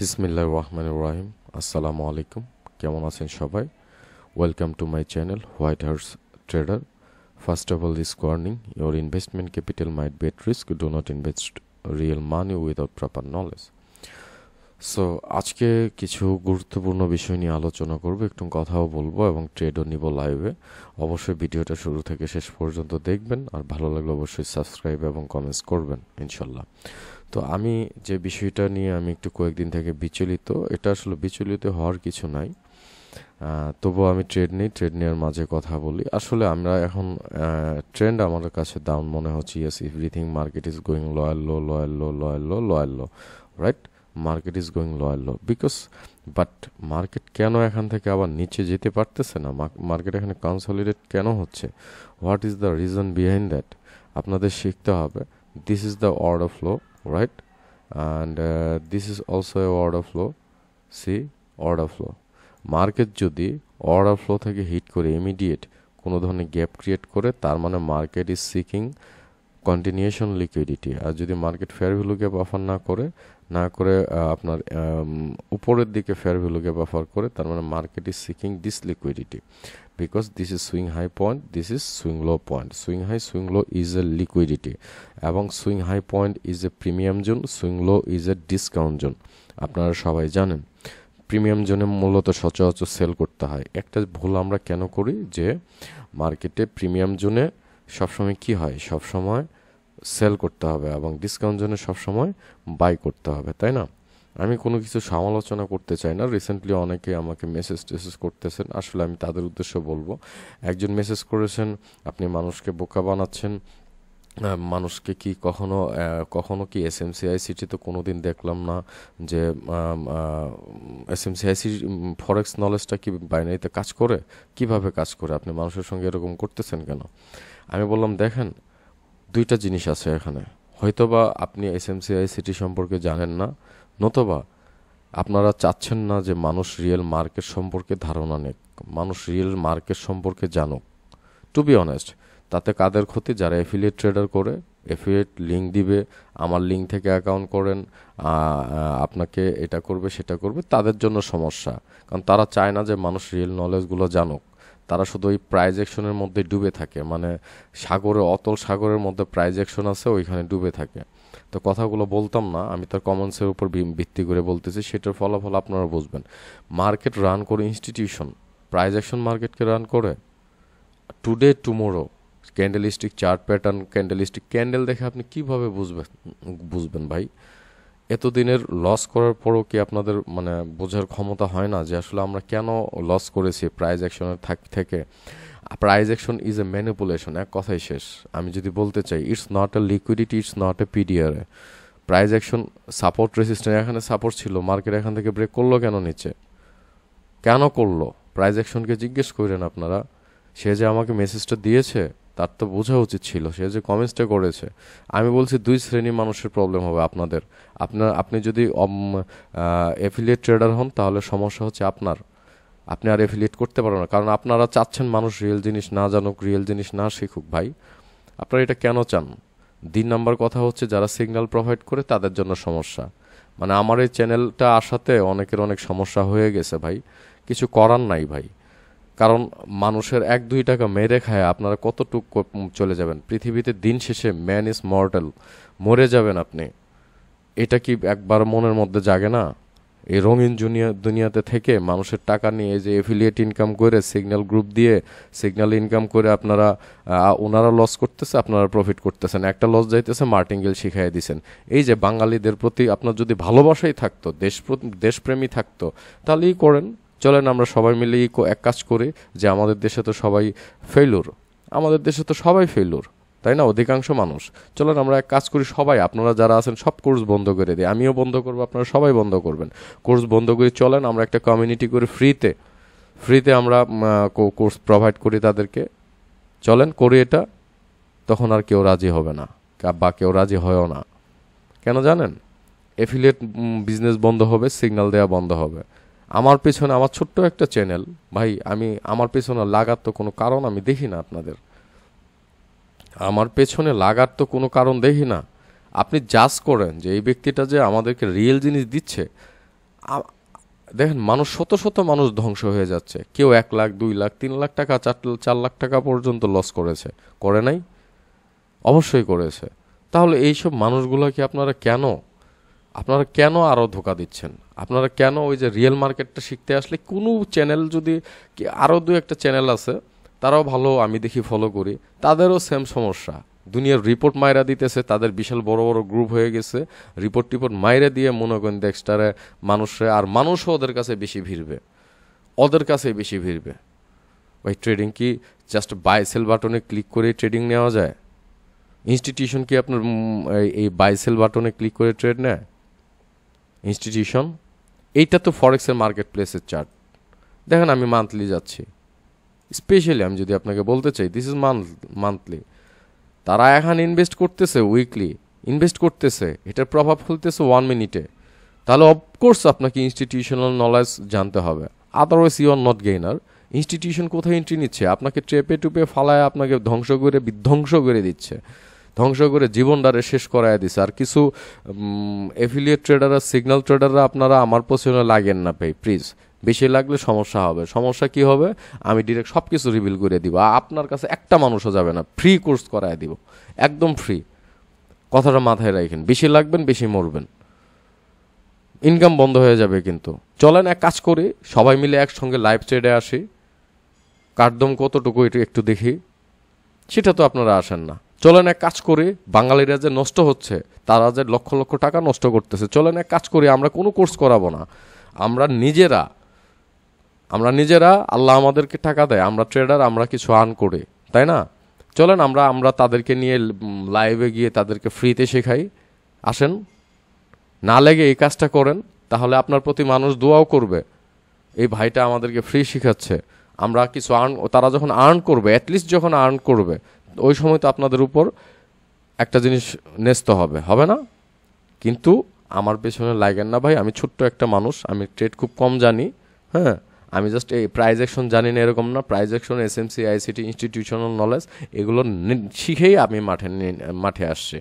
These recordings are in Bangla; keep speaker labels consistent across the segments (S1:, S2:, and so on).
S1: বিসমিল্লাহির রহমানির রহিম। আসসালামু আলাইকুম। কেমন আছেন সবাই? Welcome to my channel White House Trader. First of all this warning, your investment capital might be at risk. Do not invest real money without proper knowledge. So আজকে কিছু গুরুত্বপূর্ণ বিষয় নিয়ে আলোচনা করব, একটু কথাও বলবো এবং ট্রেডও নিব লাইভে। অবশ্যই ভিডিওটা শুরু থেকে শেষ পর্যন্ত দেখবেন, আর ভালো লাগলে অবশ্যই সাবস্ক্রাইব এবং কমেন্টস করবেন ইনশাল্লাহ। তো আমি যে বিষয়টা নিয়ে আমি একটু কয়েকদিন থেকে বিচলিত, এটা আসলে বিচলিত হওয়ার কিছু নাই, তবুও আমি ট্রেড নেওয়ার মাঝে কথা বলি। আসলে আমরা এখন ট্রেন্ড আমাদের কাছে ডাউন মনে হচ্ছে। Yes, everything market is going lower low lower low lower low lower low, right? Market is going lower low because, but market কেন এখান থেকে আবার নিচে যেতে পারতেছে না? মার্কেট এখানে কনসলিডেট কেন হচ্ছে? What is the reason behind that? আপনাদের শিখতে হবে। This is the order flow, right? And this is also a order flow. See, order flow. Market যদি অর্ডার ফ্লো থেকে হিট করে ইমিডিয়েট কোনো ধরনের গ্যাপ ক্রিয়েট করে, তার মানে market is seeking continuation liquidity. আর যদি market fair value gap offer না করে আপনার উপরের দিকে ফেয়ার ভ্যালু গ্যাপ অফার করে, তার মানে market is seeking this liquidity, because this is swing high point, this is swing low point. Swing high, swing low is a liquidity, এবং swing high point is a premium zone, swing low is a discount zone. আপনারা সবাই জানেন প্রিমিয়াম জোনে মূলত সচরাচর সেল করতে হয়। একটা ভুল আমরা কেন করি, যে মার্কেটে প্রিমিয়াম জোনে সবসময় কি হয়, সবসময় সেল করতে হবে এবং ডিসকাউন্ট জোনে সবসময় বাই করতে হবে, তাই না? আমি কোনো কিছু সমালোচনা করতে চাই না। রিসেন্টলি অনেকে আমাকে মেসেজ করতেছেন, আসলে আমি তাদের উদ্দেশ্য বলবো। একজন মেসেজ করেছেন, আপনি মানুষকে বোকা বানাচ্ছেন। মানুষকে কি কখনো কি এসএমসিআইসিটি তো কোনোদিন দেখলাম না যে এসএমসিআইসি ফরেক্স নলেজটা কি বাইনারিতে কাজ করে, কিভাবে কাজ করে? আপনি মানুষের সঙ্গে এরকম করতেছেন কেন? আমি বললাম, দেখেন, দুইটা জিনিস আছে এখানে। হয়তোবা আপনি এসএমসিআইসিটি সম্পর্কে জানেন না, নতুবা আপনারা চাচ্ছেন না যে মানুষ রিয়েল মার্কেট সম্পর্কে ধারণা নেক, মানুষ রিয়েল মার্কেট সম্পর্কে জানুক। টু বি অনেস্ট, তাতে কাদের ক্ষতি? যারা অ্যাফিলিয়েট ট্রেডার করে, অ্যাফিলিয়েট লিঙ্ক দিবে, আমার লিঙ্ক থেকে অ্যাকাউন্ট করেন, আপনাকে এটা করবে সেটা করবে, তাদের জন্য সমস্যা। কারণ তারা চায় না যে মানুষ রিয়েল নলেজগুলো জানুক। তারা শুধু ওই প্রাইজ অ্যাকশনের মধ্যে ডুবে থাকে, মানে অতল সাগরের মধ্যে প্রাইজ অ্যাকশন আছে, ওইখানে ডুবে থাকে। তো কথাগুলো বলতাম না, আমি তার কমেন্টসের উপর ভিত্তি করে বলতেছি, সেটার ফলাফল আপনারা বুঝবেন। মার্কেট রান করে ইনস্টিটিউশন, প্রাইজ অ্যাকশন মার্কেটকে রান করে। Today tomorrow candlestick chart pattern, candle দেখে আপনি কিভাবে বুঝবেন ভাই? এতদিনের লস করার পরও কি আপনাদের মানে বোঝার ক্ষমতা হয় না যে আসলে আমরা কেন লস করেছি প্রাইজ অ্যাকশনের থেকে? Prize action is a manipulation, এক কথাই শেষ। আমি যদি বলতে চাই, it's not a liquidity, it's not a PDR. Prize action support resistance, এখানে সাপোর্ট ছিল, মার্কেট এখান থেকে ব্রেক করলো কেন নিচে? কেন করলো? প্রাইজ অ্যাকশনকে জিজ্ঞেস করেন আপনারা। সে যে আমাকে মেসেজটা দিয়েছে, তার তো বোঝা উচিত ছিল। সে যে কমেন্টসটা করেছে, আমি বলছি দুই শ্রেণীর মানুষের প্রবলেম হবে আপনি যদি অ্যাফিলিয়েট ট্রেডার হন, তাহলে সমস্যা হচ্ছে আপনি আর অ্যাফিলিয়েট করতে পারবেন না, কারণ আপনারা চাচ্ছেন মানুষ রিয়েল জিনিস না জানুক, রিয়েল জিনিস না শিখুক। ভাই, আপনারা এটা কেন চান? 2 নাম্বার কথা হচ্ছে, যারা সিগন্যাল প্রোভাইড করে তাদের জন্য সমস্যা। মানে আমার এই চ্যানেলটা আসাতে অনেকের অনেক সমস্যা হয়ে গেছে ভাই, কিছু করার নাই ভাই। কারণ মানুষের 1-2 টাকা মেরে খায় আপনারা কতটুক চলে যাবেন? পৃথিবীতে দিন শেষে ম্যান ইজ মর্টাল, মরে যাবেন আপনি। এটা কি একবার মনের মধ্যে জাগে না? এই রঙিন দুনিয়াতে থেকে মানুষের টাকা নিয়ে যে এফিলিয়েট ইনকাম করে, সিগন্যাল গ্রুপ দিয়ে সিগন্যাল ইনকাম করে ওনারা লস করতেছে, আপনারা প্রফিট করতেছেন। একটা লস যাইতেছে, মার্টিঙ্গেল শিখাই দিছেন। এই যে বাঙালিদের প্রতি আপনার যদি ভালোবাসাই থাকতো, দেশপ্রেমী থাকতো, তাহলেই করেন। চলেন আমরা সবাই মিলে এক কাজ করি, যে আমাদের দেশে তো সবাই ফেলুর, তাই না? অধিকাংশ মানুষ। চলেন আমরা এক কাজ করি, সবাই আপনারা যারা আছেন সব কোর্স বন্ধ করে দিই, আমিও বন্ধ করবো, আপনারা সবাই বন্ধ করবেন। কোর্স বন্ধ করে চলেন আমরা একটা কমিউনিটি করে ফ্রিতে আমরা কোর্স প্রোভাইড করি তাদেরকে। চলেন করি এটা। তখন আর কেউ রাজি হবে না, বা কেউ রাজি হয়ও না। কেন জানেন? এফিলিয়েট বিজনেস বন্ধ হবে, সিগন্যাল দেওয়া বন্ধ হবে। আমার পেছনে, আমার ছোট্ট একটা চ্যানেল ভাই, আমার পেছনে লাগার তো কোনো কারণ আমি দেখি না আপনাদের। আমার পেছনে লাগার তো কোনো কারণ দেখি না। আপনি জাজ করেন যে এই ব্যক্তিটা যে আমাদেরকে রিয়েল জিনিস দিচ্ছে, আ- দেখেন মানুষ শত শত মানুষ ধ্বংস হয়ে যাচ্ছে, কেউ 1 লাখ 2 লাখ 3 লাখ টাকা 4 লাখ টাকা পর্যন্ত লস করেছে, করে নাই? অবশ্যই করেছে। তাহলে এইসব মানুষগুলোকে আপনারা কেন আরও ধোকা দিচ্ছেন? আপনারা কেন ওই যে রিয়েল মার্কেটটা শিখতে আসলে কোনো চ্যানেল যদি আরও 2-1টা চ্যানেল আছে, তারাও ভালো, আমি দেখি ফলো করি, তাদেরও সেম সমস্যা। দুনিয়ার রিপোর্ট মাইরা দিতেছে, তাদের বিশাল বড় বড় গ্রুপ হয়ে গেছে, রিপোর্ট মাইরা দিয়ে মনে করেন এক্সট্রা মানুষে, আর মানুষও ওদের কাছে বেশি ভিড়বে, ওদের কাছে বেশি ভিড়বে। ভাই ট্রেডিং কি জাস্ট বাই সেল বাটনে ক্লিক করে ট্রেডিং নেওয়া যায়? ইনস্টিটিউশন কি আপনার এই বাই সেল বাটনে ক্লিক করে ট্রেড নেয়? ইনস্টিটিউশন এইটা তো ফরেক্সের মার্কেট প্লেসের চার্ট। দেখেন আমি মান্থলি যাচ্ছি, স্পেশালি আমি যদি আপনাকে বলতে চাই, দিস ইজ মান্থলি। তারা এখন ইনভেস্ট করতেছে, উইকলি ইনভেস্ট করতেছে, এটার প্রভাব ফেলতেছে 1 মিনিটে। তাহলে অফকোর্স আপনাকে ইনস্টিটিউশনাল নলেজ জানতে হবে, otherwise you are not gainer. Institution কোথায় এন্ট্রি নিচ্ছে? আপনাকে ট্রেপে টুপে ফালায় আপনাকে বিধ্বংস করে দিচ্ছে, ধ্বংস করে জীবনটারে শেষ করায় দিচ্ছে। আর কিছু এফিলিয়েট ট্রেডাররা, সিগন্যাল ট্রেডাররা, আপনারা আমার পছন্দ লাগেন না ভাই, প্লিজ। বেশি লাগলে সমস্যা হবে। সমস্যা কি হবে? আমি ডিরেক্ট সব কিছু রিভিল করে দিব, আপনার কাছে একটা মানুষও যাবে না, ফ্রি কোর্স করায় দিব, একদম ফ্রি। কথাটা মাথায় রাখেন, বেশি লাগবেন বেশি মরবেন, ইনকাম বন্ধ হয়ে যাবে। কিন্তু চলেন এক কাজ করি, সবাই মিলে একসঙ্গে লাইভ ট্রেডে আসি, কাঠদম কতটুকু এটা একটু দেখি। সেটা তো আপনারা আসেন না। চলেন এক কাজ করি, বাঙালিরা যে নষ্ট হচ্ছে, তারা যে লক্ষ লক্ষ টাকা নষ্ট করতেছে, চলেন এক কাজ করি, আমরা কোনো কোর্স করাবো না, আমরা নিজেরা আল্লাহ আমাদেরকে টাকা দেয়, আমরা ট্রেডার, আমরা কিছু আর্ন করি, তাই না? চলেন আমরা তাদেরকে নিয়ে লাইভে গিয়ে তাদেরকে ফ্রিতে শেখাই। আসেন, না লেগে এই কাজটা করেন, তাহলে আপনার প্রতি মানুষ দোয়াও করবে, এই ভাইটা আমাদেরকে ফ্রি শেখাচ্ছে। আমরা কিছু তারা যখন আর্ন করবে, অ্যাটলিস্ট যখন আর্ন করবে, ওই সময় তো আপনাদের উপর একটা জিনিস ন্যস্ত হবে না? কিন্তু আমার পেছনে লাগেন না ভাই, আমি ছোট্ট একটা মানুষ, আমি ট্রেড খুব কম জানি। হ্যাঁ, আমি জাস্ট এই প্রাইজ অ্যাকশন জানি না এরকম না, prize action, SMC, ICT, institutional knowledge, এগুলো শিখেই আমি মাঠে আসছি।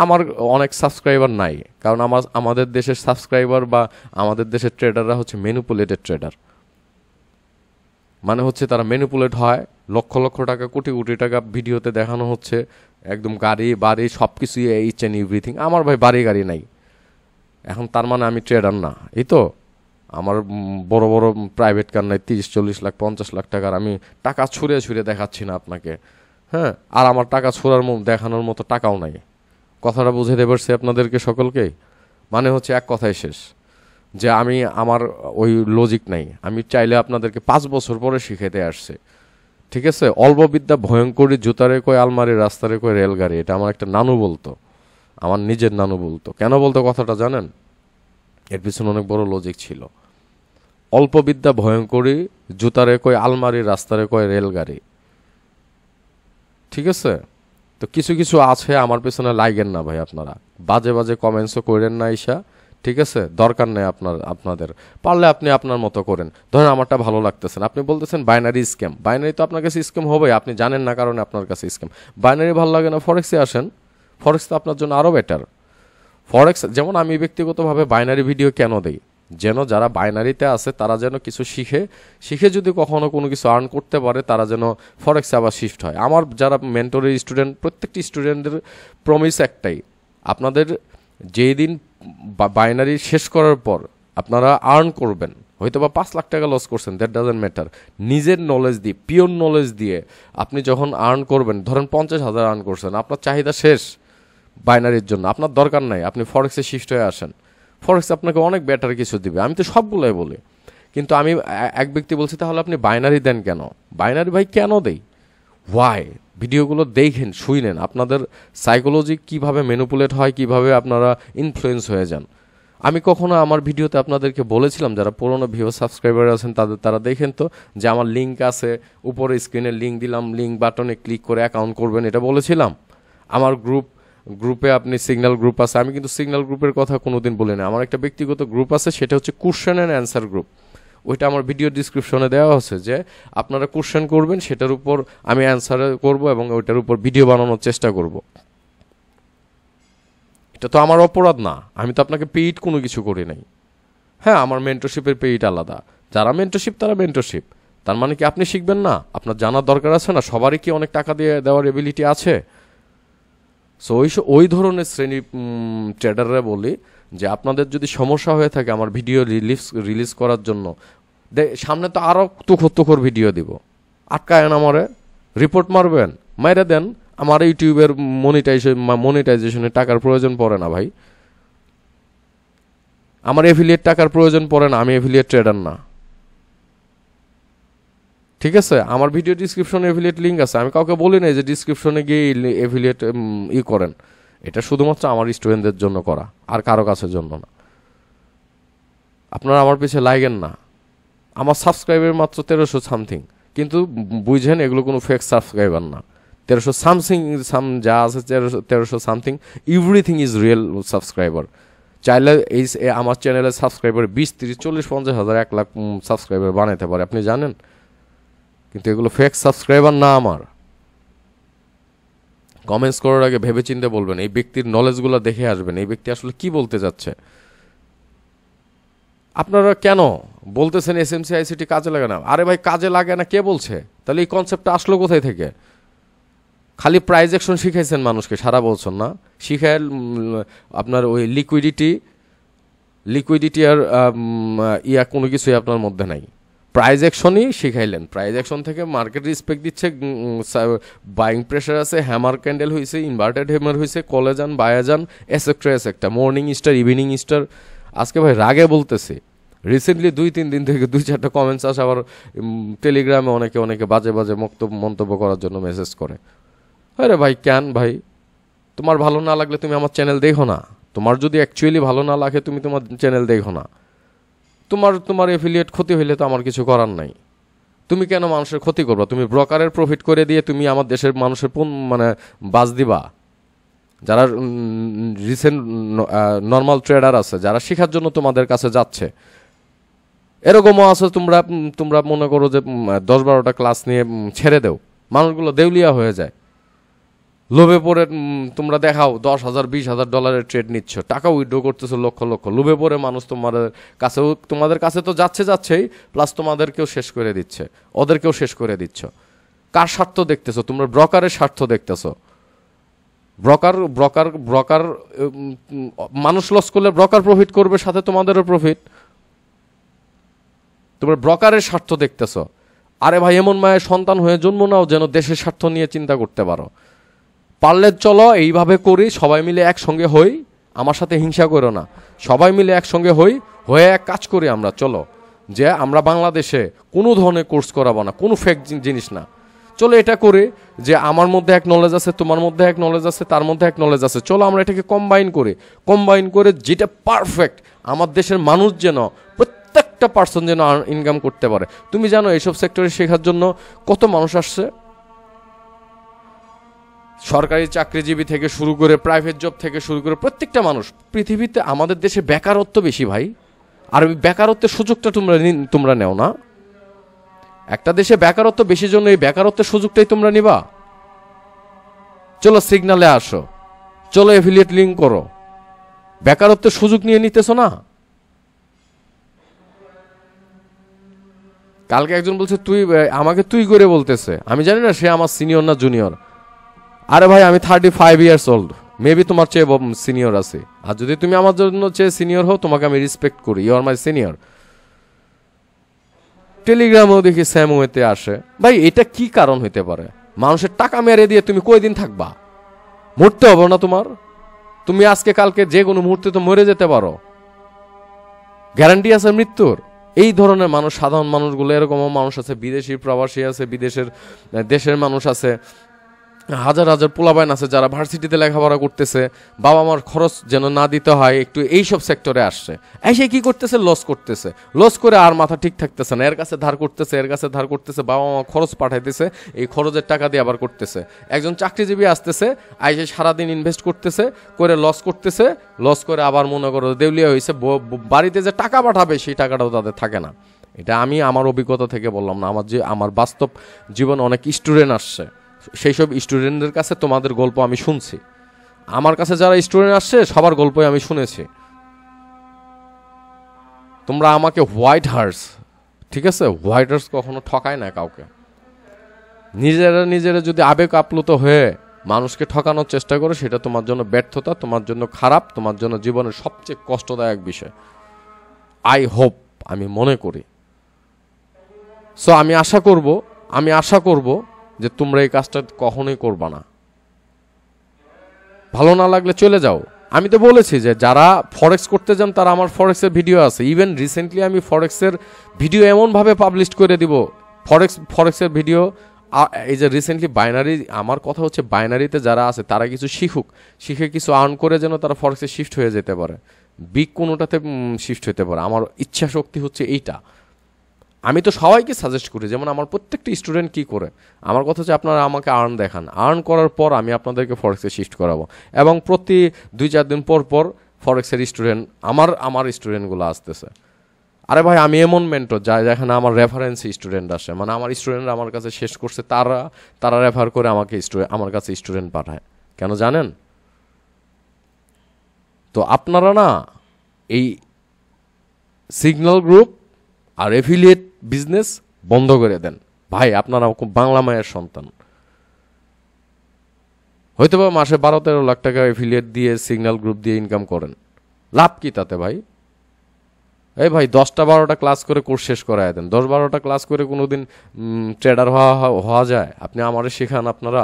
S1: আমার অনেক সাবস্ক্রাইবার নাই, কারণ আমাদের দেশের সাবস্ক্রাইবার বা আমাদের দেশের ট্রেডাররা হচ্ছে ম্যানিপুলেটেড ট্রেডার। মানে হচ্ছে তারা ম্যানিপুলেট হয়, লক্ষ লক্ষ টাকা, কোটি কোটি টাকা ভিডিওতে দেখানো হচ্ছে, একদম গাড়ি বাড়ি সব কিছুই, এইচ অ্যান্ড এভরিথিং। আমার ভাই বাড়ি গাড়ি নাই, এখন তার মানে আমি ট্রেডার না? এই তো আমার বড় বড় প্রাইভেট কার নাই, 30-40 লাখ 50 লাখ টাকার, আমি টাকা ছুঁড়ে দেখাচ্ছি না আপনাকে। হ্যাঁ, আর আমার টাকা ছোড়ার দেখানোর মতো টাকাও নাই। কথাটা বুঝে দেবে আপনাদেরকে সকলকেই। মানে হচ্ছে এক কথায় শেষ, যে আমার ওই লজিক নাই, আমি চাইলে আপনাদেরকে 5 বছর পরে শিখাইতে আসছে। ঠিক আছে, অল্প বিদ্যা ভয়ঙ্করী, জুতারে কয় আলমারি, রাস্তারে কয় রেলগাড়ি, এটা আমার একটা নানু বলতো, আমার নিজের নানু বলতো। কেন বলতো কথাটা জানেন? এর পিছনে অনেক বড় লজিক ছিল। অল্প বিদ্যা ভয়ঙ্করী, জুতারে কয় আলমারি, রাস্তারে কয় রেলগাড়ি। ঠিক আছে, তো কিছু কিছু আছে, আমার পেছনে লাগেন না ভাই, আপনারা বাজে বাজে কমেন্টসও করেন না ঈশা। ঠিক আছে, দরকার নেই আপনাদের, পারলে আপনি আপনার মতো করেন। ধরেন আমারটা ভালো লাগতেছেন, আপনি বলতেছেন বাইনারি স্ক্যাম, বাইনারি তো আপনার কাছে স্ক্যাম হবে, আপনি জানেন না কারণে আপনার কাছে স্ক্যাম। বাইনারি ভালো লাগে না, ফরেক্সে আসেন, ফরেক্স তো আপনার জন্য আরও বেটার। ফরেক্স যেমন আমি ব্যক্তিগতভাবে বাইনারি ভিডিও কেন দেই, যেন যারা বাইনারিতে আছে তারা যেন কিছু শিখে যদি কখনো কোনো কিছু আর্ন করতে পারে, তারা যেন ফরেক্সে আবার শিফট হয়। আমার যারা মেন্টরের স্টুডেন্ট, প্রত্যেকটি স্টুডেন্টের প্রমিস একটাই, আপনাদের যেই দিন বাইনারি শেষ করার পর আপনারা আর্ন করবেন, হয়তো বা 5 লাখ টাকা লস করছেন, দ্যাট ডাজন্ট ম্যাটার, নিজের নলেজ দিয়ে, পিওর নলেজ দিয়ে আপনি যখন আর্ন করবেন, ধরেন 50,000 আর্ন করছেন, আপনার চাহিদা শেষ বাইনারির জন্য, আপনার দরকার নাই, আপনি ফরেক্সে শিফট হয়ে আসেন। ফরেক্স আপনাকে অনেক বেটার কিছু দিবে, আমি তো সবগুলোই বলি। কিন্তু আমি এক ব্যক্তি বলছি, তাহলে আপনি বাইনারি দেন কেন? বাইনারি ভাই কেন দেই, ওয়াই? ভিডিওগুলো দেখেন, শুনেন, আপনাদের সাইকোলজি কিভাবে ম্যানিপুলেট হয়, কিভাবে আপনারা ইনফ্লুয়েন্স হয়ে যান। আমি কখনো আমার ভিডিওতে আপনাদেরকে বলেছিলাম, যারা পুরোনো ভিউ সাবস্ক্রাইবার আছেন তারা দেখেন তো, যে আমার লিঙ্ক আছে উপরে, স্ক্রিনে লিঙ্ক দিলাম, লিঙ্ক বাটনে ক্লিক করে অ্যাকাউন্ট করবেন, এটা বলেছিলাম। আমার গ্রুপে আপনি সিগন্যাল গ্রুপ আছে, আমি কিন্তু সিগন্যাল গ্রুপের কথা কোনোদিন বলি না। আমার একটা ব্যক্তিগত গ্রুপ আছে, সেটা হচ্ছে কোশ্চেন অ্যান্ড অ্যান্সার গ্রুপ। ওইটা আমার ভিডিও ডিসক্রিপশনে দেওয়া আছে, যে আপনারা কোশ্চেন করবেন, সেটার উপর আমি অ্যান্সার করব এবং ওইটার উপর ভিডিও বানানোর চেষ্টা করব। এটা তো আমার অপরাধ না, আমি তো আপনাকে পেইড কোনো কিছু করি নাই। হ্যাঁ, আমার মেন্টরশিপের পেইড আলাদা। যারা মেন্টরশিপ তারা মেন্টরশিপ। তার মানে কি আপনি শিখবেন না? আপনার জানার দরকার আছে না? সবারই কি অনেক টাকা দিয়ে দেওয়ার এবিলিটি আছে? সো ওই ধরনের শ্রেণী ট্রেডাররা বলি যে আপনাদের যদি সমস্যা হয়ে থাকে আমার ভিডিও রিলিজ করার জন্য, সামনে তো আরও তুখর ভিডিও দিব, আটকায়েন আমারে, রিপোর্ট মারবেন, মাইরে দেন। আমার ইউটিউবের মনিটাইজেশনের টাকার প্রয়োজন পড়ে না ভাই, আমার এফিলিয়েট টাকার প্রয়োজন পড়ে না, আমি এফিলিয়েট ট্রেডার না। ঠিক আছে, আমার ভিডিও ডিসক্রিপশনে এফিলিয়েট লিঙ্ক আছে, আমি কাউকে বলি না যে ডিসক্রিপশনে গিয়ে এফিলিয়েট করেন। এটা শুধুমাত্র আমার স্টুডেন্টদের জন্য করা, আর কারো কাছের জন্য না। আপনারা আমার পিছিয়ে লাগেন না। আমার সাবস্ক্রাইবার মাত্র 1300 সামথিং, কিন্তু বুঝেন এগুলো কোনো ফেক সাবস্ক্রাইবার না। 1300 সামথিং যা আছে 1300 something, everything is real subscriber. চাইলে এই আমার চ্যানেলের সাবস্ক্রাইবার 20, 30, 40, 50 হাজার, 1 লাখ সাবস্ক্রাইবার বানাইতে পারে, আপনি জানেন? কিন্তু এগুলো ফেক সাবস্ক্রাইবার না আমার। কমেন্টস করার আগে ভেবে চিন্তে বলবেন, এই ব্যক্তির নলেজগুলো দেখে আসবেন, এই ব্যক্তি আসলে কি বলতে যাচ্ছে। আপনারা কেন বলতেছেন এসএমসি আইসিটি কাজে লাগে না? আরে ভাই, কাজে লাগে না কে বলছে? তাহলে এই কনসেপ্টটা আসলো কোথায় থেকে? খালি প্রাইজ অ্যাকশন শিখাইছেন মানুষকে সারা বছর, না শিখায় আপনার ওই লিকুইডিটি আর কোনো কিছুই আপনার মধ্যে নাই। প্রাইজ অ্যাকশনই শিখাইলেন, প্রাইজ অ্যাকশন থেকে মার্কেট রেসপেক্ট দিচ্ছে, বাইং প্রেশার আছে, হ্যামার ক্যান্ডেল হয়েছে, ইনভার্টেড হ্যামার হয়েছে, কলেজান, বায়াজান, এসেক্টা, মর্নিং স্টার, ইভিনিং স্টার। আজকে ভাই রাগে বলতেছি, রিসেন্টলি 2-3 দিন থেকে 2-4টা কমেন্টস আসে, আবার টেলিগ্রামে অনেকে বাজে মন্তব্য করার জন্য মেসেজ করে। আরে ভাই, কেন ভাই? তোমার ভালো না লাগলে তুমি আমার চ্যানেল দেখো না। তোমার যদি অ্যাকচুয়ালি ভালো না লাগে তুমি তোমার চ্যানেল দেখো না। তোমার এফিলিয়েট ক্ষতি হইলে তো আমার কিছু করার নাই। তুমি কেন মানুষের ক্ষতি করবা? তুমি ব্রোকারের প্রফিট করে দিয়ে তুমি আমার দেশের মানুষের বাজ দিবা? যারা রিসেন্ট নর্মাল ট্রেডার আছে, যারা শেখার জন্য তোমাদের কাছে যাচ্ছে, এরকমও আছে। তোমরা মনে করো যে 10-12টা ক্লাস নিয়ে ছেড়ে দেও, মানুষগুলো দেউলিয়া হয়ে যায়। লোভে পড়ে তোমরা দেখাও $10,000-20,000 ট্রেড নিচ্ছ, টাকা উইথড্র করতেছো লক্ষ। লোভে পড়ে মানুষ তোমাদের কাছে তো যাচ্ছেই, প্লাস তোমাদেরকেও শেষ করে দিচ্ছে, ওদেরকেও শেষ করে দিচ্ছ। কার স্বার্থ দেখতেছো? তোমরা ব্রোকারের স্বার্থ দেখতেছো। ব্রোকার মানুষ লস করলে ব্রোকার প্রফিট করবে, সাথে তোমাদেরও প্রফিট। তোমরা ব্রোকারের স্বার্থ দেখতেছো। আরে ভাই, এমন মায়ের সন্তান হয়ে জন্ম নাও যেন দেশের স্বার্থ নিয়ে চিন্তা করতে পারো। পারলে চলো এইভাবে করি, সবাই মিলে একসঙ্গে হই। আমার সাথে হিংসা করো না, সবাই মিলে একসঙ্গে হয়ে এক কাজ করি আমরা। চলো যে আমরা বাংলাদেশে কোনো ধরনের কোর্স করাবো না, কোনো ফেক জিনিস না। চলো এটা করে যে আমার মধ্যে এক নলেজ আছে, তোমার মধ্যে এক নলেজ আছে, তার মধ্যে এক নলেজ আছে, চলো আমরা এটাকে কম্বাইন করে যেটা পারফেক্ট, আমার দেশের মানুষ যেন, প্রত্যেকটা পার্সন যেন ইনকাম করতে পারে। তুমি জানো এইসব সেক্টরে শেখার জন্য কত মানুষ আসছে? সরকারি চাকরিজীবী থেকে শুরু করে, প্রাইভেট জব থেকে শুরু করে প্রত্যেকটা মানুষ। পৃথিবীতে আমাদের দেশে বেকারত্ব বেশি ভাই, আর ওই বেকারত্বের সুযোগটা তোমরা নেও না। একটা দেশে বেকারত্ব বেশি জন্য এই বেকারত্বের সুযোগটাই তোমরা নিবা। চলো সিগনালে আসো, চলো এফিলিয়েট লিঙ্ক করো, বেকারত্বের সুযোগ নিয়ে নিতেছো না। কালকে একজন বলছে আমাকে তুই করে বলতেছে, আমি জানি না সে আমার সিনিয়র না জুনিয়র। আরে ভাই, আমি 35 ইয়ার্স ওল্ড, মেবি তোমার চেয়ে সিনিয়র আছে। আর যদি তুমি আমার জন্য চেয়ে সিনিয়র হও, তোমাকে আমি রেসপেক্ট করি, ইউ আর মাই সিনিয়র। টেলিগ্রামেও দেখি স্যাম হইতে আসে। ভাই, এটা কি কারণ হইতে পারে? মানুষের টাকা মেরে দিয়ে তুমি কয়দিন থাকবা? মরতে হবে না তোমার? তুমি আজকে কালকে যে কোনো মুহূর্তে তো মরে যেতে পারো, গ্যারান্টি আছে মৃত্যুর। এই ধরনের মানুষ, সাধারণ মানুষগুলো, এরকমও মানুষ আছে, বিদেশি প্রবাসী আছে, দেশের মানুষ আছে, হাজার পোলাপাইন আছে যারা ভার্সিটিতে লেখাপড়া করতেছে, বাবা মার খরচ যেন না দিতে হয় একটু, এইসব সেক্টরে আসছে। এসে কি করতেছে? লস করে আর মাথা ঠিক থাকতেছে না, এর কাছে ধার করতেছে, বাবা মা খরচ পাঠাইতেছে, এই খরচের টাকা দিয়ে আবার করতেছে। একজন চাকরিজীবী আসতেছে, আইসে সারাদিন ইনভেস্ট করে লস করে আবার মনে করো দেউলিয়া হয়েছে, বাড়িতে যে টাকা পাঠাবে সেই টাকাটাও তাদের থাকে না। এটা আমি আমার অভিজ্ঞতা থেকে বললাম না, আমার বাস্তব জীবনে অনেক স্টুডেন্ট আসছে, সেই সব স্টুডেন্টদের কাছে তোমাদের গল্প আমি শুনছি। আমার কাছে যারা স্টুডেন্ট আসছে সবার গল্পই আমি শুনেছি। তোমরা আমাকে হোয়াইট হার্স, ঠিক আছে, হোয়াইট হার্স কখনো ঠকায় না কাউকে। নিজেরা যদি আবেগ আপ্লুত হয়ে মানুষকে ঠকানোর চেষ্টা করে, সেটা তোমার জন্য ব্যর্থতা, তোমার জন্য খারাপ, তোমার জন্য জীবনের সবচেয়ে কষ্টদায়ক বিষয়। আই হোপ, আমি মনে করি। সো আমি আশা করব যে তোমরা এই কাজটা কখনোই করবা না। ভালো না লাগলে চলে যাও। আমি তো বলেছি যে যারা ফরেক্স করতে যান তারা আমার ফরেক্সের ভিডিও আছে। ইভেন রিসেন্টলি আমি ফরেক্সের ভিডিও এমনভাবে পাবলিশ করে দিব, ফরেক্সের ভিডিও। এই যে রিসেন্টলি বাইনারি, আমার কথা হচ্ছে বাইনারিতে যারা আছে তারা কিছু শিখে কিছু আর্ন করে যেন তারা ফরেক্সে শিফট হয়ে যেতে পারে, বিগ কোনোটাতে শিফট হতে পারে। আমার ইচ্ছা শক্তি হচ্ছে এইটা। আমি তো সবাইকে সাজেস্ট করি, যেমন আমার প্রত্যেকটা স্টুডেন্ট কি করে, আমার কথা হচ্ছে আপনারা আমাকে আর্ন দেখান, আর্ন করার পর আমি আপনাদেরকে ফরেক্সে শিফট করাবো। এবং প্রতি 2-4 দিন পর ফরেক্সের স্টুডেন্ট আমার স্টুডেন্টগুলো আসতেছে। আরে ভাই, আমি এমন মেন্টর যাই যেখানে আমার রেফারেন্স স্টুডেন্ট আসে, মানে আমার স্টুডেন্টরা আমার কাছে শেষ করছে, তারা রেফার করে আমার কাছে স্টুডেন্ট পাঠায়। কেন জানেন? তো আপনারা না এই সিগন্যাল গ্রুপ আর এফিলিয়েট বিজনেস বন্ধ করে দেন ভাই। আপনারা বাংলা মায়ের সন্তান, হয়তো বা মাসে 12-13 লাখ টাকা এফিলিয়েট দিয়ে সিগন্যাল গ্রুপ দিয়ে ইনকাম করেন, লাভ কি তাতে ভাই? এই ভাই 10টা-12টা ক্লাস করে কোর্স শেষ করায় দেন। 10-12টা ক্লাস করে কোনোদিন ট্রেডার হওয়া যায়? আপনি আমারে শেখান আপনারা।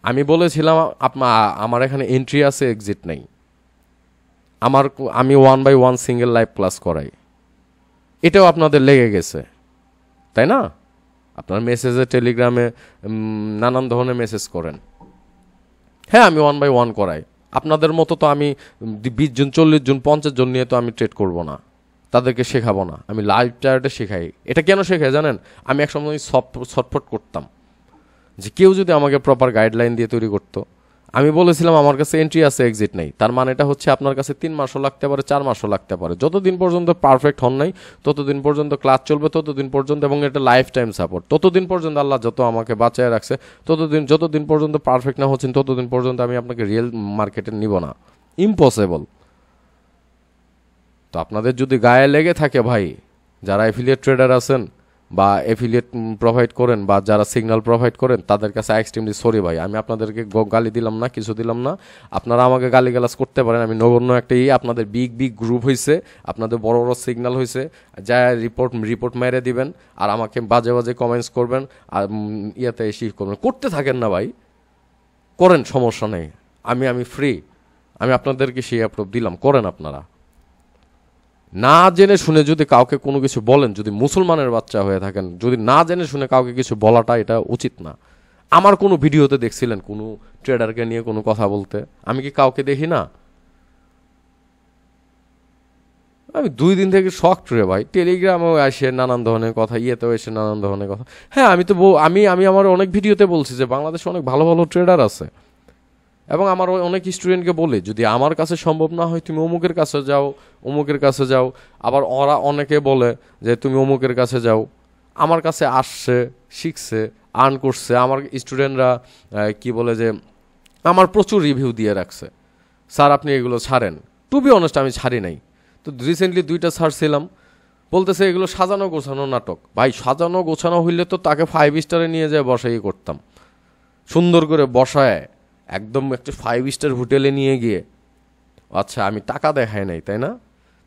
S1: আমি বলেছিলাম আমার এখানে এন্ট্রি আছে, এক্সিট নাই। আমি 1/1 সিঙ্গেল লাইভ ক্লাস করাই, এটাও আপনাদের লেগে গেছে, তাই না? আপনার মেসেজে, টেলিগ্রামে নানান ধরনের মেসেজ করেন। হ্যাঁ, আমি 1/1 করাই। আপনাদের মতো তো আমি 20 জন, 40 জন, 50 জন নিয়ে তো আমি ট্রেড করব না, তাদেরকে শেখাবো না। আমি লাইভ চার্টে শেখাই। এটা কেন শেখাই জানেন? আমি একসময় ছটফট করতাম যে কেউ যদি আমাকে প্রপার গাইডলাইন দিয়ে তৈরি করতো। আমি বলেছিলাম আমার কাছে এন্ট্রি আছে, এক্সিট নেই। তার মানে এটা হচ্ছে আপনার কাছে 3 মাসও লাগতে পারে, 4 মাসও লাগতে পারে। যতদিন পর্যন্ত পারফেক্ট হন নাই ততদিন পর্যন্ত ক্লাস চলবে, ততদিন পর্যন্ত, এবং এটা লাইফ টাইম সাপোর্ট। ততদিন পর্যন্ত আল্লাহ যত আমাকে বাঁচায় রাখছে, যতদিন পর্যন্ত পারফেক্ট না হচ্ছেন ততদিন পর্যন্ত আমি আপনাকে রিয়েল মার্কেটে নিব না। ইম্পসিবল। তো আপনাদের যদি গায়ে লেগে থাকে ভাই, যারা এফিলিয়েট ট্রেডার আছেন বা এফিলিয়েট প্রোভাইড করেন বা যারা সিগন্যাল প্রোভাইড করেন, তাদের কাছে এক্সট্রিমলি সরি ভাই। আমি আপনাদেরকে গালি দিলাম না, কিছু দিলাম না। আপনারা আমাকে গালিগালাজ করতে পারেন, আমি নগণ্য একটা আপনাদের বিগ গ্রুপ হয়েছে, আপনাদের বড় সিগন্যাল হয়েছে, যা রিপোর্ট মেরে দিবেন আর আমাকে বাজে কমেন্টস করবেন আর ইয়াতে এসে করবেন। করতে থাকেন না ভাই, করেন, সমস্যা নেই। আমি ফ্রি, আমি আপনাদেরকে সেই অ্যাপ্রুভ দিলাম, করেন আপনারা। না জেনে শুনে যদি কাউকে কোনো কিছু বলেন, যদি মুসলমানের বাচ্চা হয়ে থাকেন, যদি না জেনে শুনে কাউকে কিছু বলাটা এটা উচিত না। আমার কোনো ভিডিওতে দেখছিলেন কোনো ট্রেডারকে নিয়ে কোনো কথা বলতে? আমি কি কাউকে দেখি না? আমি 2 দিন থেকে শক রে ভাই। টেলিগ্রামেও আসে নানান ধরনের কথা, ইয়েতেও এসে নানান ধরনের কথা। হ্যাঁ, আমি আমার অনেক ভিডিওতে বলছি যে বাংলাদেশে অনেক ভালো ভালো ট্রেডার আছে, এবং আমার অনেক স্টুডেন্টকে বলে যদি আমার কাছে সম্ভব না হয় তুমি অমুকের কাছে যাও। আবার ওরা অনেকে বলে যে তুমি অমুকের কাছে যাও। আমার কাছে আসছে, শিখছে, আর্ন করছে। আমার স্টুডেন্টরা কি বলে যে আমার প্রচুর রিভিউ দিয়ে রাখছে, স্যার আপনি এগুলো ছাড়েন। টু বি অনেস্ট, আমি ছাড়ি নাই। তো রিসেন্টলি 2টা ছাড়ছিলাম, বলতেছে এগুলো সাজানো গোছানো নাটক। ভাই, সাজানো গোছানো হইলে তো তাকে 5 স্টারে নিয়ে যায় বসাই করতাম, সুন্দর করে বসায় একদম একটা 5 স্টার হোটেলে নিয়ে গিয়ে। আচ্ছা, আমি টাকা দেখাই নাই, তাই না?